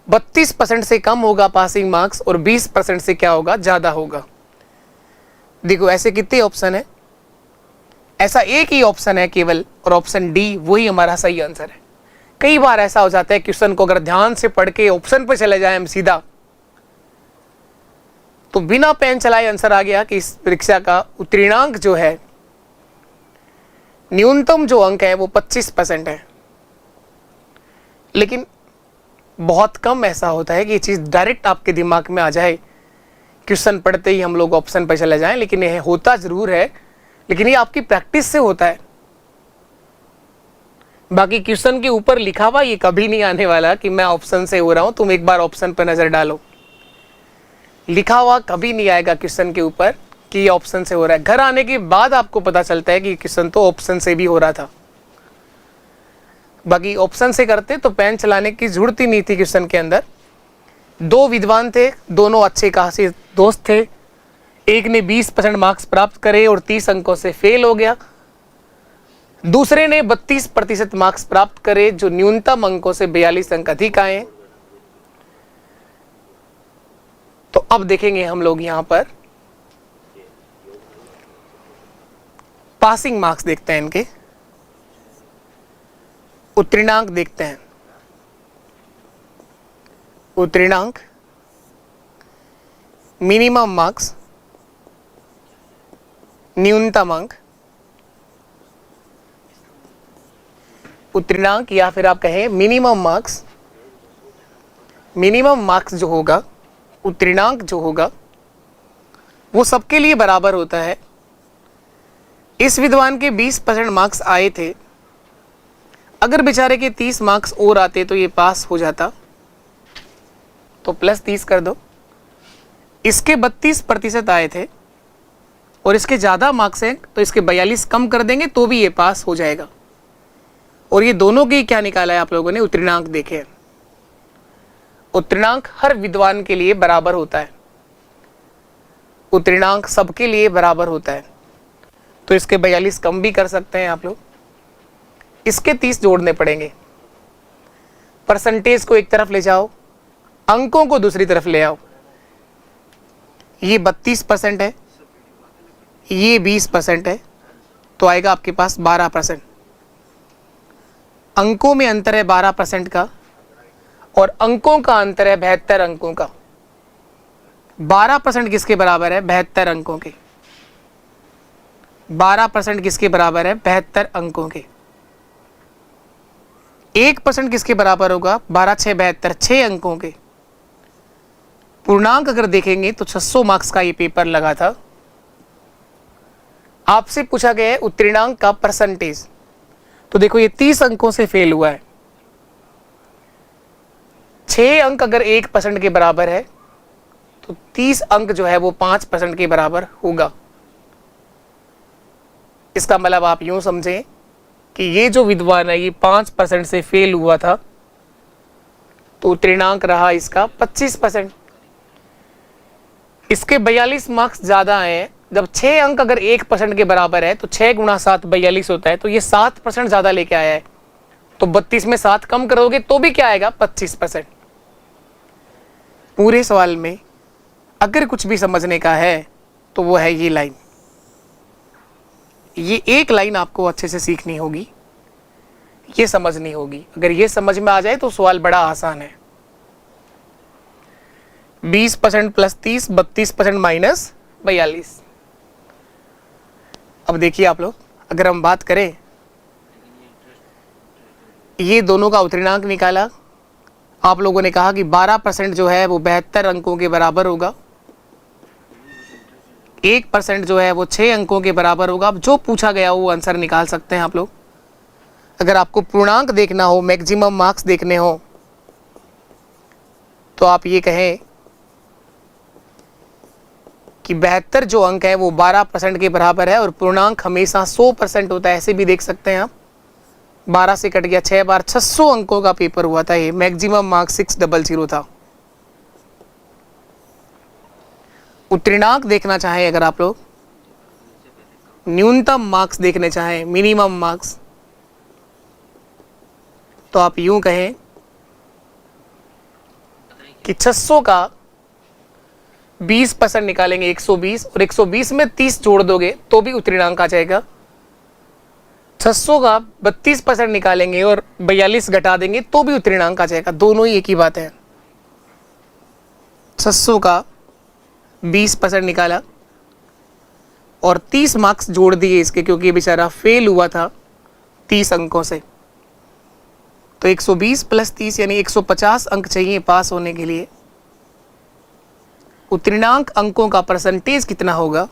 32% से कम होगा पासिंग मार्क्स और 20% से क्या होगा? ज्यादा होगा। देखो ऐसे कितने ऑप्शन है? ऐसा एक ही ऑप्शन है केवल, और ऑप्शन डी वही हमारा सही आंसर है। कई बार ऐसा हो जाता है क्वेश्चन को अगर ध्यान से पढ़ के ऑप्शन पर चले जाए हम सीधा, तो बिना पेन चलाए आंसर आ गया कि इस परीक्षा का उत्तीर्णांक जो है, न्यूनतम जो अंक है वो 25% है। लेकिन बहुत कम ऐसा होता है कि ये चीज़ डायरेक्ट आपके दिमाग में आ जाए, क्वेश्चन पढ़ते ही हम लोग ऑप्शन पर चले जाएं। लेकिन यह होता ज़रूर है, लेकिन ये आपकी प्रैक्टिस से होता है। बाकी क्वेश्चन के ऊपर लिखा हुआ ये कभी नहीं आने वाला कि मैं ऑप्शन से हो रहा हूं, तुम एक बार ऑप्शन पर नज़र डालो। लिखा हुआ कभी नहीं आएगा क्वेश्चन के ऊपर कि ये ऑप्शन से हो रहा है। घर आने के बाद आपको पता चलता है कि क्वेश्चन तो ऑप्शन से भी हो रहा था। बाकी ऑप्शन से करते तो पेन चलाने की जरूरत ही नहीं थी क्वेश्चन के अंदर। दो विद्वान थे, दोनों अच्छे खासे दोस्त थे। एक ने 20% मार्क्स प्राप्त करे और 30 अंकों से फेल हो गया। दूसरे ने 32% मार्क्स प्राप्त करे, जो न्यूनतम अंकों से 42 अंक अधिक आए। तो अब देखेंगे हम लोग यहां पर पासिंग मार्क्स देखते हैं, इनके उत्तीर्णांक देखते हैं। उत्तीर्णांक, मिनिमम मार्क्स, न्यूनतम अंक, उत्तीर्णांक या फिर आप कहें मिनिमम मार्क्स। मिनिमम मार्क्स जो होगा, उत्तीर्णांक जो होगा, वो सबके लिए बराबर होता है इस विद्वान के 20% मार्क्स आए थे, अगर बेचारे के 30 मार्क्स और आते तो ये पास हो जाता, तो +30 कर दो। इसके 32% आए थे और इसके ज़्यादा मार्क्स हैं तो इसके 42 कम कर देंगे तो भी ये पास हो जाएगा। और ये दोनों की क्या निकाला है आप लोगों ने, उत्तीर्णांक देखे हैं। उत्तीर्णांक हर विद्वान के लिए बराबर होता है, उत्तीर्णांक सबके लिए बराबर होता है, तो इसके 42 कम भी कर सकते हैं आप लोग। इसके 30 जोड़ने पड़ेंगे। परसेंटेज को एक तरफ ले जाओ, अंकों को दूसरी तरफ ले आओ। ये 32% है, ये 20% है, तो आएगा आपके पास 12%। अंकों में अंतर है 12% का और अंकों का अंतर है 72 अंकों का। 12% किसके बराबर है, 72 अंकों के। 12% किसके बराबर है, 72 अंकों के। 1% किसके बराबर होगा, 12 6 72, 6 अंकों के। पूर्णांक अगर देखेंगे तो 600 मार्क्स का ये पेपर लगा था। आपसे पूछा गया है उत्तीर्णांक का परसेंटेज, तो देखो ये 30 अंकों से फेल हुआ है। 6 अंक अगर 1% के बराबर है तो 30 अंक जो है वो 5% के बराबर होगा। इसका मतलब आप यूं समझें कि ये जो विद्वान है ये 5% से फेल हुआ था, तो उत्तीर्णांक रहा इसका 25%। इसके 42 मार्क्स ज्यादा आए हैं। जब 6 अंक अगर 1% के बराबर है तो 6 × 7 42 होता है, तो ये 7% ज्यादा लेके आया है। तो 32 में 7 कम करोगे तो भी क्या आएगा, 25%। पूरे सवाल में अगर कुछ भी समझने का है तो वो है ये लाइन। ये एक लाइन आपको अच्छे से सीखनी होगी, ये समझनी होगी। अगर ये समझ में आ जाए तो सवाल बड़ा आसान है। 20% + 30, 32% - 42। अब देखिए आप लोग, अगर हम बात करें, ये दोनों का उत्तीर्णांक निकाला। आप लोगों ने कहा कि 12% जो है वो 72 अंकों के बराबर होगा, 1% जो है वो 6 अंकों के बराबर होगा। अब जो पूछा गया वो आंसर निकाल सकते हैं आप लोग। अगर आपको पूर्णांक देखना हो, मैक्सिमम मार्क्स देखने हो, तो आप ये कहें कि 72 जो अंक है वो 12% के बराबर है और पूर्णांक हमेशा 100% होता है। ऐसे भी देख सकते हैं आप, 12 से कट गया, 6 बार 600 अंकों का पेपर हुआ था। ये मैक्सिमम मार्क्स 600 था। उत्तीर्णांक देखना चाहें अगर आप लोग, न्यूनतम मार्क्स देखने चाहें, मिनिमम मार्क्स, तो आप यूं कहें कि 600 का 20% निकालेंगे 120, और 120 में 30 जोड़ दोगे तो भी उत्तीर्णांक आ जाएगा। 600 का 32% निकालेंगे और 42 घटा देंगे तो भी उत्तीर्णांक आ जाएगा। दोनों ही एक ही बात है। 600 का 20% निकाला और 30 मार्क्स जोड़ दिए इसके, क्योंकि ये बेचारा फेल हुआ था 30 अंकों से। तो 120 + 30 यानी 150 अंक चाहिए पास होने के लिए। उत्तीर्णांक अंकों का परसेंटेज कितना होगा,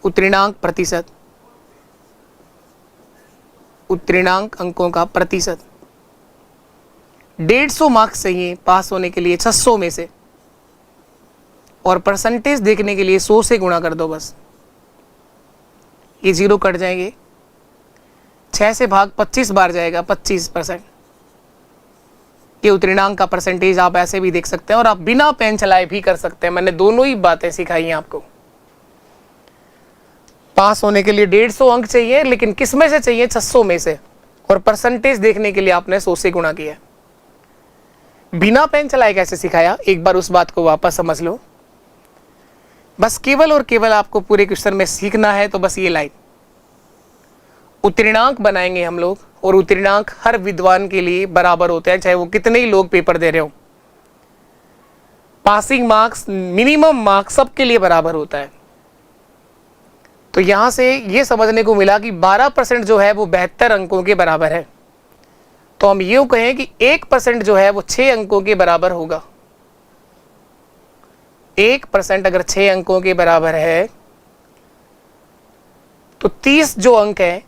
उत्तीर्णांक प्रतिशत, उत्तीर्णांक अंकों का प्रतिशत। 150 मार्क्स चाहिए पास होने के लिए 600 में से, और परसेंटेज देखने के लिए 100 से गुणा कर दो बस। ये 0 कट जाएंगे, 6 से भाग 25 बार जाएगा, 25%। ये उत्तीर्णांक का परसेंटेज आप ऐसे भी देख सकते हैं और आप बिना पेन चलाए भी कर सकते हैं। मैंने दोनों ही बातें सिखाई हैं आपको। पास होने के लिए 150 अंक चाहिए, लेकिन किस में से चाहिए, 600 में से, और परसेंटेज देखने के लिए आपने 100 से गुणा किया। बिना पेन चलाए कैसे सिखाया, एक बार उस बात को वापस समझ लो। बस केवल और केवल आपको पूरे क्वेश्चन में सीखना है। तो बस ये लाइन, उत्तीर्णांक बनाएंगे हम लोग, और उत्तीर्णांक हर विद्वान के लिए बराबर होते हैं, चाहे वो कितने ही लोग पेपर दे रहे हो। पासिंग मार्क्स, मिनिमम मार्क्स सबके लिए बराबर होता है। तो यहां से ये समझने को मिला कि 12% जो है वो 72 अंकों के बराबर है। तो हम यूं कहें कि 1% जो है वो 6 अंकों के बराबर होगा। 1% अगर 6 अंकों के बराबर है तो 30 जो अंक है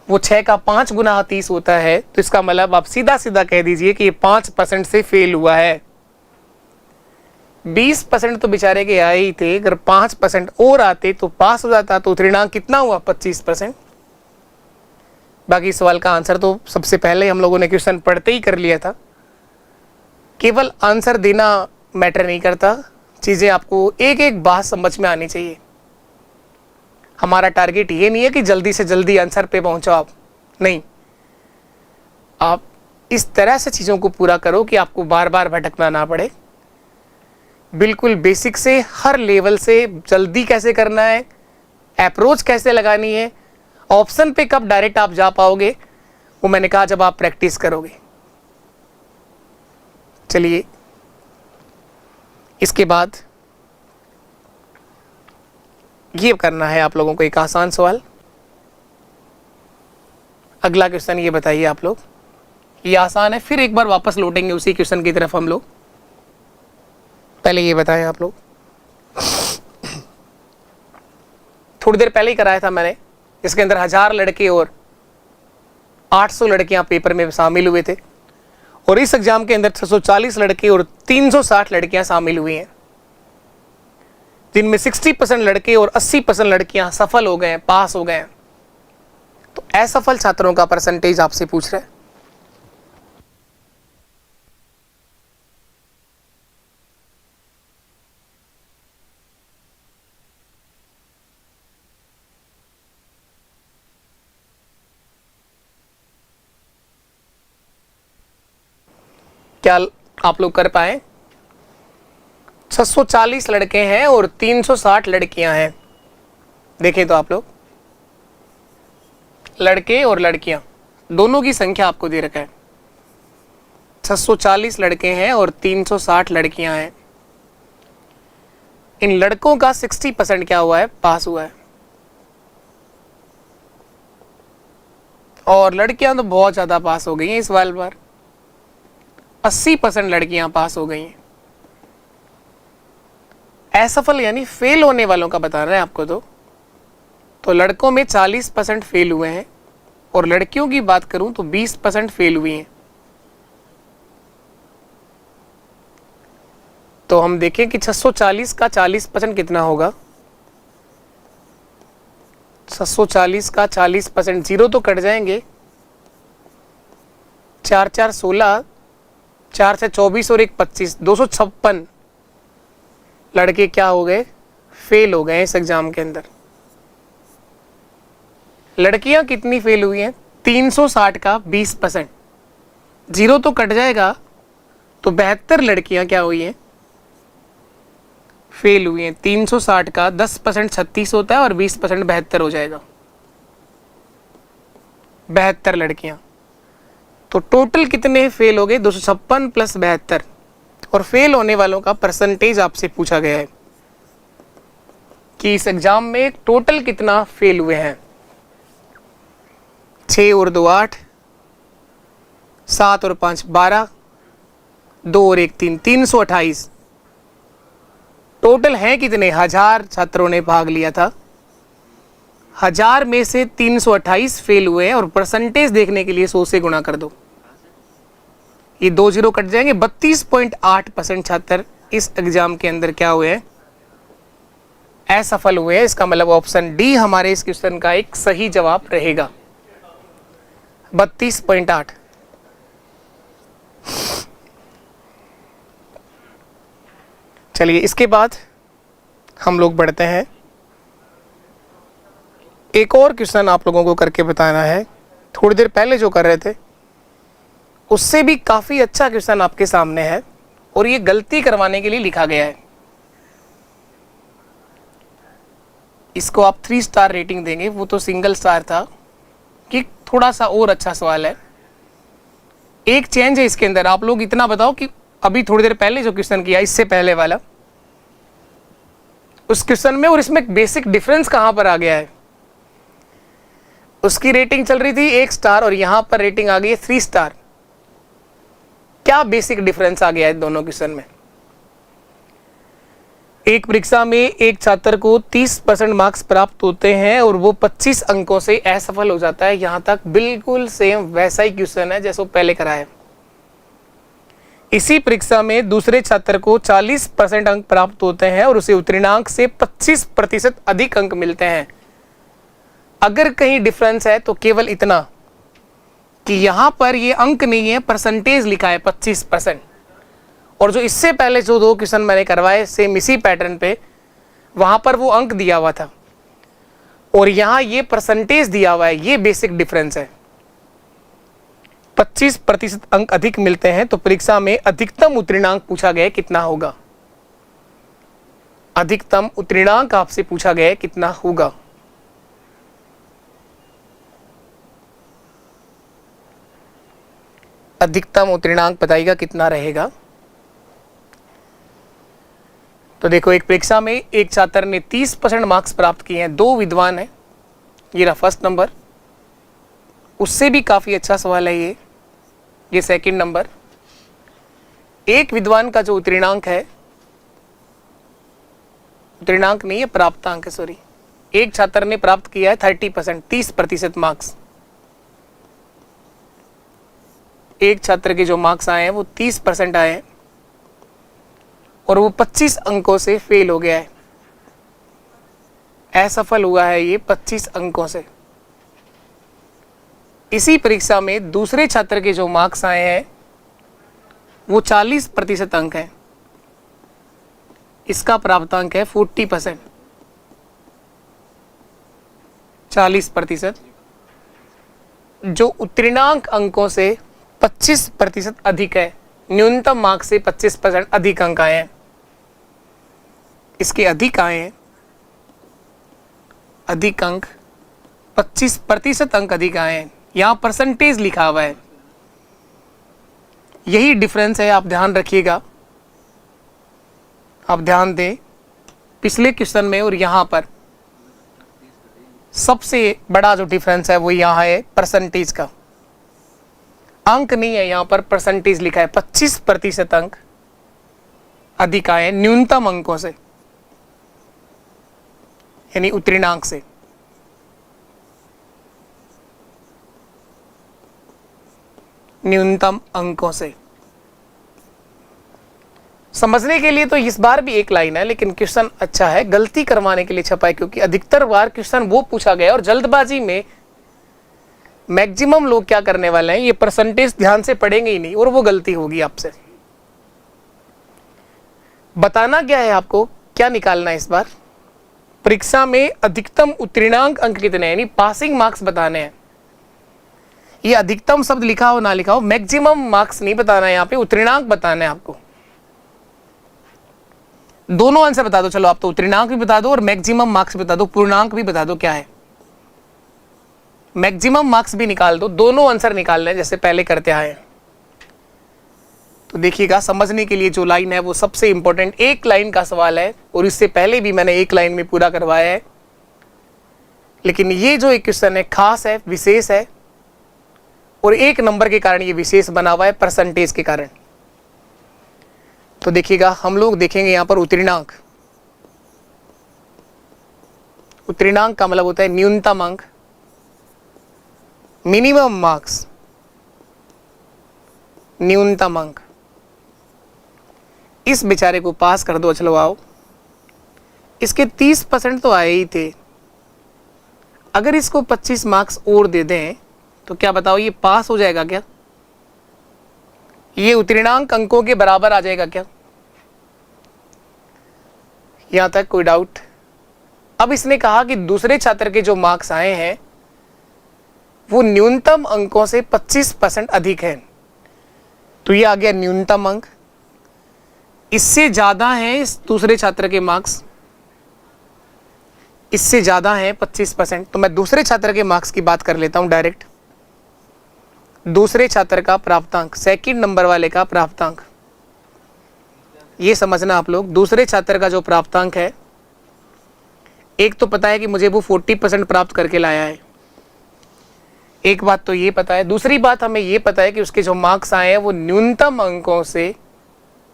वो 6 का 5 गुना 30 होता है, तो इसका मतलब आप सीधा सीधा कह दीजिए कि ये 5% से फेल हुआ है। 20% तो बेचारे के आए ही थे, अगर 5% और आते तो पास हो जाता। तो ऋणांक कितना हुआ? 25%। बाकी सवाल का आंसर तो सबसे पहले हम लोगों ने क्वेश्चन पढ़ते ही कर लिया था। केवल आंसर देना मैटर नहीं करता, चीजें आपको एक एक बात समझ में आनी चाहिए। हमारा टारगेट ये नहीं है कि जल्दी से जल्दी आंसर पे पहुंचो आप, नहीं, आप इस तरह से चीजों को पूरा करो कि आपको बार बार भटकना ना पड़े। बिल्कुल बेसिक से हर लेवल से जल्दी कैसे करना है, अप्रोच कैसे लगानी है, ऑप्शन पे कब डायरेक्ट आप जा पाओगे, वो मैंने कहा जब आप प्रैक्टिस करोगे। चलिए इसके बाद ये करना है आप लोगों को एक आसान सवाल। अगला क्वेश्चन ये बताइए आप लोग, ये आसान है, फिर एक बार वापस लौटेंगे उसी क्वेश्चन की तरफ हम लोग। पहले ये बताएं आप लोग, थोड़ी देर पहले ही कराया था मैंने, इसके अंदर 1000 लड़के और 800 लड़कियां पेपर में शामिल हुए थे, और इस एग्जाम के अंदर 640 लड़के और 360 लड़कियां शामिल हुई हैं, जिनमें 60% लड़के और 80% लड़कियां सफल हो गए हैं, पास हो गए हैं। तो असफल छात्रों का परसेंटेज आपसे पूछ रहे हैं। क्या आप लोग कर पाए? 640 लड़के हैं और 360 लड़कियां हैं। देखें तो आप लोग, लड़के और लड़कियां दोनों की संख्या आपको दे रखा है। 640 लड़के हैं और 360 लड़कियां हैं। इन लड़कों का 60% क्या हुआ है? पास हुआ है। और लड़कियां तो बहुत ज्यादा पास हो गई हैं इस बार 80% लड़कियां पास हो गई हैं। असफल यानी फेल होने वालों का बता रहे हैं आपको। तो लड़कों में 40% फेल हुए हैं, और लड़कियों की बात करूं तो 20% फेल हुई हैं। तो हम देखें कि 640 का 40% कितना होगा। 640 का 40%, जीरो तो कट जाएंगे, 4 4 16, 4 से 24 और 1 25, 256 लड़के क्या हो गए? फेल हो गए इस एग्जाम के अंदर। लड़कियां कितनी फेल हुई हैं? 360 का 20%, जीरो तो कट जाएगा, तो 72 लड़कियां क्या हुई हैं? फेल हुई हैं। 360 का 10% 36 होता है, और 20% 72 हो जाएगा। 72 लड़कियां, तो टोटल कितने फेल हो गए? 256 प्लस 72। और फेल होने वालों का परसेंटेज आपसे पूछा गया है कि इस एग्जाम में टोटल कितना फेल हुए हैं। 6 और 2 8, 7 और 5 12, 2 और 1 3, 328 टोटल हैं कितने? 1000 छात्रों ने भाग लिया था, 1000 में से 328 फेल हुए हैं। और परसेंटेज देखने के लिए 100 से गुणा कर दो, ये 2 जीरो कट जाएंगे। 32.8% छात्र इस एग्जाम के अंदर क्या हुए हैं? असफल हुए हैं। इसका मतलब ऑप्शन डी हमारे इस क्वेश्चन का एक सही जवाब रहेगा, 32.8। चलिए इसके बाद हम लोग बढ़ते हैं, एक और क्वेश्चन आप लोगों को करके बताना है। थोड़ी देर पहले जो कर रहे थे उससे भी काफी अच्छा क्वेश्चन आपके सामने है, और ये गलती करवाने के लिए लिखा गया है। इसको आप 3 स्टार रेटिंग देंगे, वो तो सिंगल स्टार था, कि थोड़ा सा और अच्छा सवाल है। एक चेंज है इसके अंदर, आप लोग इतना बताओ कि अभी थोड़ी देर पहले जो क्वेश्चन किया, इससे पहले वाला, उस क्वेश्चन में और इसमें बेसिक डिफरेंस कहां पर आ गया है? उसकी रेटिंग चल रही थी 1 स्टार, और यहां पर रेटिंग आ गई है 3 स्टार। क्या बेसिक डिफरेंस आ गया है दोनों क्वेश्चन में? एक परीक्षा में एक छात्र को 30% मार्क्स प्राप्त होते हैं और वो 25 अंकों से असफल हो जाता है। यहाँ तक बिल्कुल सेम वैसा ही क्वेश्चन है जैसे वो पहले कराया। इसी परीक्षा में दूसरे छात्र को 40% अंक प्राप्त होते हैं और उसे उत्तीर्णांक से 25% अधिक अंक मिलते हैं। अगर कहीं डिफरेंस है तो केवल इतना कि यहां पर ये अंक नहीं है, परसेंटेज लिखा है 25%। और जो इससे पहले जो 2 क्वेश्चन मैंने करवाए सेम इसी पैटर्न पे, वहां पर वो अंक दिया हुआ था और यहां ये परसेंटेज दिया हुआ है। ये बेसिक डिफरेंस है। 25% अंक अधिक मिलते हैं तो परीक्षा में अधिकतम उत्तीर्णांक पूछा गया कितना होगा। अधिकतम उत्तीर्णांक आपसे पूछा गया कितना होगा। अधिकतम उत्तीर्णांक बताइएगा कितना रहेगा। तो देखो, एक परीक्षा में एक छात्र ने 30% मार्क्स प्राप्त किए हैं, 2 विद्वान हैं। ये रहा फर्स्ट नंबर, उससे भी काफी अच्छा सवाल है ये सेकंड नंबर। एक विद्वान का जो उत्तीर्णांक है, उत्तीर्णांक नहीं है प्राप्तांक है, सॉरी, एक छात्र ने प्राप्त किया है 30%, 30% मार्क्स। एक छात्र के जो मार्क्स आए हैं वो 30% आए हैं और वो 25 अंकों से फेल हो गया है, असफल हुआ है ये 25 अंकों से। इसी परीक्षा में दूसरे छात्र के जो मार्क्स आए हैं वो 40% अंक है। इसका प्राप्तांक है 40%, 40%, जो उत्तीर्णांक अंकों से 25% अधिक है। न्यूनतम मार्क्स से 25% अधिक अंक आए हैं, इसके अधिक आए हैं, अधिक अंक 25% अंक अधिक आए हैं। यहां परसेंटेज लिखा हुआ है, यही डिफरेंस है, आप ध्यान रखिएगा। आप ध्यान दें, पिछले क्वेश्चन में और यहां पर सबसे बड़ा जो डिफरेंस है वो यहां है परसेंटेज का। अंक नहीं है, यहां पर परसेंटेज लिखा है। 25% अंक अधिक आए न्यूनतम अंकों से, यानी उत्तीर्णांक से। न्यूनतम अंकों से समझने के लिए तो इस बार भी एक लाइन है, लेकिन क्वेश्चन अच्छा है, गलती करवाने के लिए छपा है, क्योंकि अधिकतर बार क्वेश्चन वो पूछा गया और जल्दबाजी में मैक्सिमम लोग क्या करने वाले हैं, ये परसेंटेज ध्यान से पढ़ेंगे ही नहीं और वो गलती होगी आपसे। बताना क्या है आपको, क्या निकालना है इस बार परीक्षा में अधिकतम उत्तीर्णांक अंक कितने हैं, यानी पासिंग मार्क्स बताने हैं। ये अधिकतम शब्द लिखा हो ना लिखा हो, मैक्सिमम मार्क्स नहीं बताना है, यहाँ पे उत्तीर्णांक बताना है आपको। दोनों आंसर बता दो, चलो आप तो उत्तीर्णांक भी बता दो और मैक्सिमम मार्क्स बता दो, पूर्णांक भी बता दो क्या है। मैक्सिमम मार्क्स भी निकाल दो, दोनों आंसर निकालने हैं जैसे पहले करते आए हैं। तो देखिएगा, समझने के लिए जो लाइन है वो सबसे इंपॉर्टेंट, एक लाइन का सवाल है और इससे पहले भी मैंने एक लाइन में पूरा करवाया है, लेकिन ये जो एक क्वेश्चन है खास है, विशेष है और 1 नंबर के कारण ये विशेष बना हुआ है, परसेंटेज के कारण। तो देखिएगा, हम लोग देखेंगे यहां पर उत्तीर्णांक। उत्तीर्णांक का मतलब होता है न्यूनतम अंक, मिनिमम मार्क्स, न्यूनतम अंक। इस बेचारे को पास कर दो, चलो आओ। इसके 30% तो आए ही थे, अगर इसको 25 मार्क्स और दे दें तो क्या बताओ, ये पास हो जाएगा क्या? ये उत्तीर्णांक अंकों के बराबर आ जाएगा क्या? यहां तक कोई डाउट? अब इसने कहा कि दूसरे छात्र के जो मार्क्स आए हैं वो न्यूनतम अंकों से 25% अधिक हैं, तो ये आ गया न्यूनतम अंक। इससे ज्यादा है इस दूसरे छात्र के मार्क्स, इससे ज्यादा है 25%। तो मैं दूसरे छात्र के मार्क्स की बात कर लेता हूं डायरेक्ट। दूसरे छात्र का प्राप्तांक, सेकंड नंबर वाले का प्राप्तांक, ये समझना आप लोग। दूसरे छात्र का जो प्राप्तांक है, एक तो पता है कि मुझे वो 40% प्राप्त करके लाया है, एक बात तो ये पता है। दूसरी बात हमें ये पता है कि उसके जो मार्क्स आए हैं वो न्यूनतम अंकों से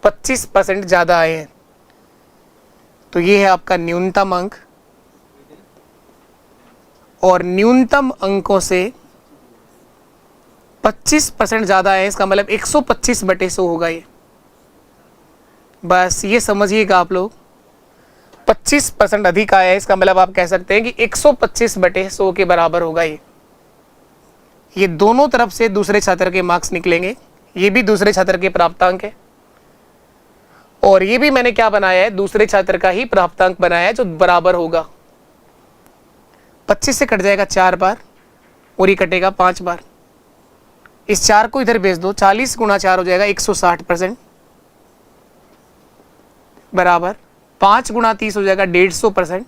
25% ज्यादा आए हैं। तो ये है आपका न्यूनतम अंक, और न्यूनतम अंकों से 25% ज़्यादा है, इसका मतलब 125/100 होगा ये। बस ये समझिएगा आप लोग, 25% अधिक आया है, इसका मतलब आप कह सकते हैं कि 125/100 के बराबर होगा ये। ये दोनों तरफ से दूसरे छात्र के मार्क्स निकलेंगे, ये भी दूसरे छात्र के प्राप्तांक है, और ये भी मैंने क्या बनाया है, दूसरे छात्र का ही प्राप्तांक बनाया है जो बराबर होगा। 25 से कट जाएगा 4 बार और ये कटेगा 5 बार। इस 4 को इधर भेज दो, 40 × 4 हो जाएगा 160% बराबर 5 × 30 हो जाएगा 150%,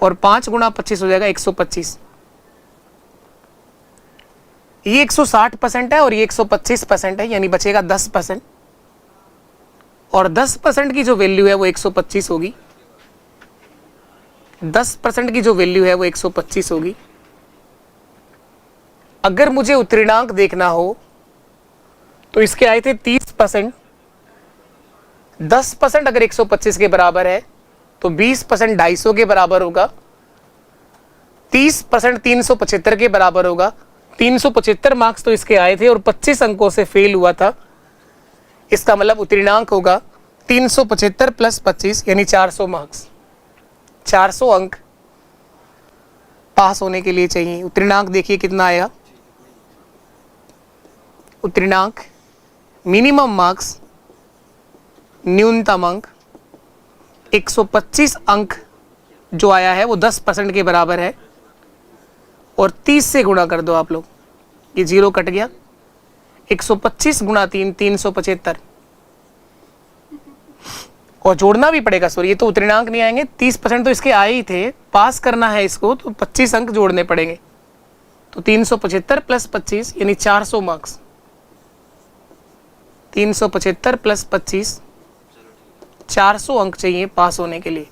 और 5 × 25 हो जाएगा 125। ये 160% है और ये 125% है, यानी बचेगा 10%, और 10% की जो वैल्यू है वो 125 होगी। 10% की जो वैल्यू है वो 125 होगी। अगर मुझे उत्तीर्णांक देखना हो तो इसके आए थे 30%। 10% अगर 125 के बराबर है तो 20% 250 के बराबर होगा, 30% 375 के बराबर होगा। 375 मार्क्स तो इसके आए थे और 25 अंकों से फेल हुआ था, इसका मतलब उत्तीर्णांक होगा 375 + 25 यानी 400 मार्क्स। 400 अंक पास होने के लिए चाहिए। उत्तीर्णांक देखिए कितना आया, उत्तीर्णांक मिनिमम मार्क्स न्यूनतम अंक 125 अंक जो आया है वो 10% के बराबर है, और 30 से गुणा कर दो आप लोग, ये 0 कट गया। 125 × 3 375, और जोड़ना भी पड़ेगा। सॉरी, ये तो उत्तीर्णांक नहीं आएंगे, 30% तो इसके आए ही थे, पास करना है इसको तो 25 अंक जोड़ने पड़ेंगे। तो 375 + 25 यानी 400 मार्क्स। 375 + 25 400 अंक चाहिए पास होने के लिए।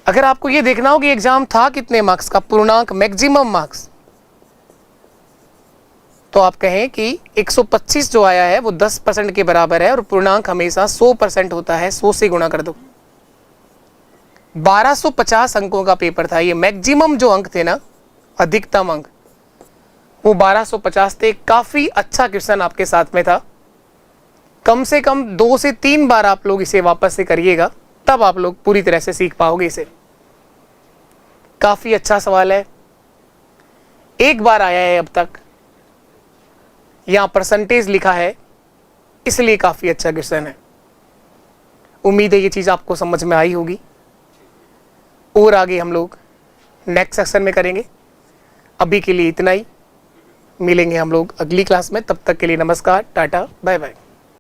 अगर आपको ये देखना हो कि एग्जाम था कितने मार्क्स का, पूर्णांक मैक्सिमम मार्क्स, तो आप कहें कि 125 जो आया है वो 10% के बराबर है, और पूर्णांक हमेशा 100% होता है। 100 से गुणा कर दो। 1250 अंकों का पेपर था ये। मैक्सिमम जो अंक थे ना, अधिकतम अंक, वो 1250 थे। काफी अच्छा क्वेश्चन आपके साथ में था। कम से कम 2 से 3 बार आप लोग इसे वापस से करिएगा, तब आप लोग पूरी तरह से सीख पाओगे इसे। काफी अच्छा सवाल है, एक बार आया है अब तक, यहां परसेंटेज लिखा है, इसलिए काफी अच्छा क्वेश्चन है। उम्मीद है ये चीज आपको समझ में आई होगी, और आगे हम लोग नेक्स्ट सेक्शन में करेंगे। अभी के लिए इतना ही, मिलेंगे हम लोग अगली क्लास में। तब तक के लिए नमस्कार, टाटा, बाय बाय।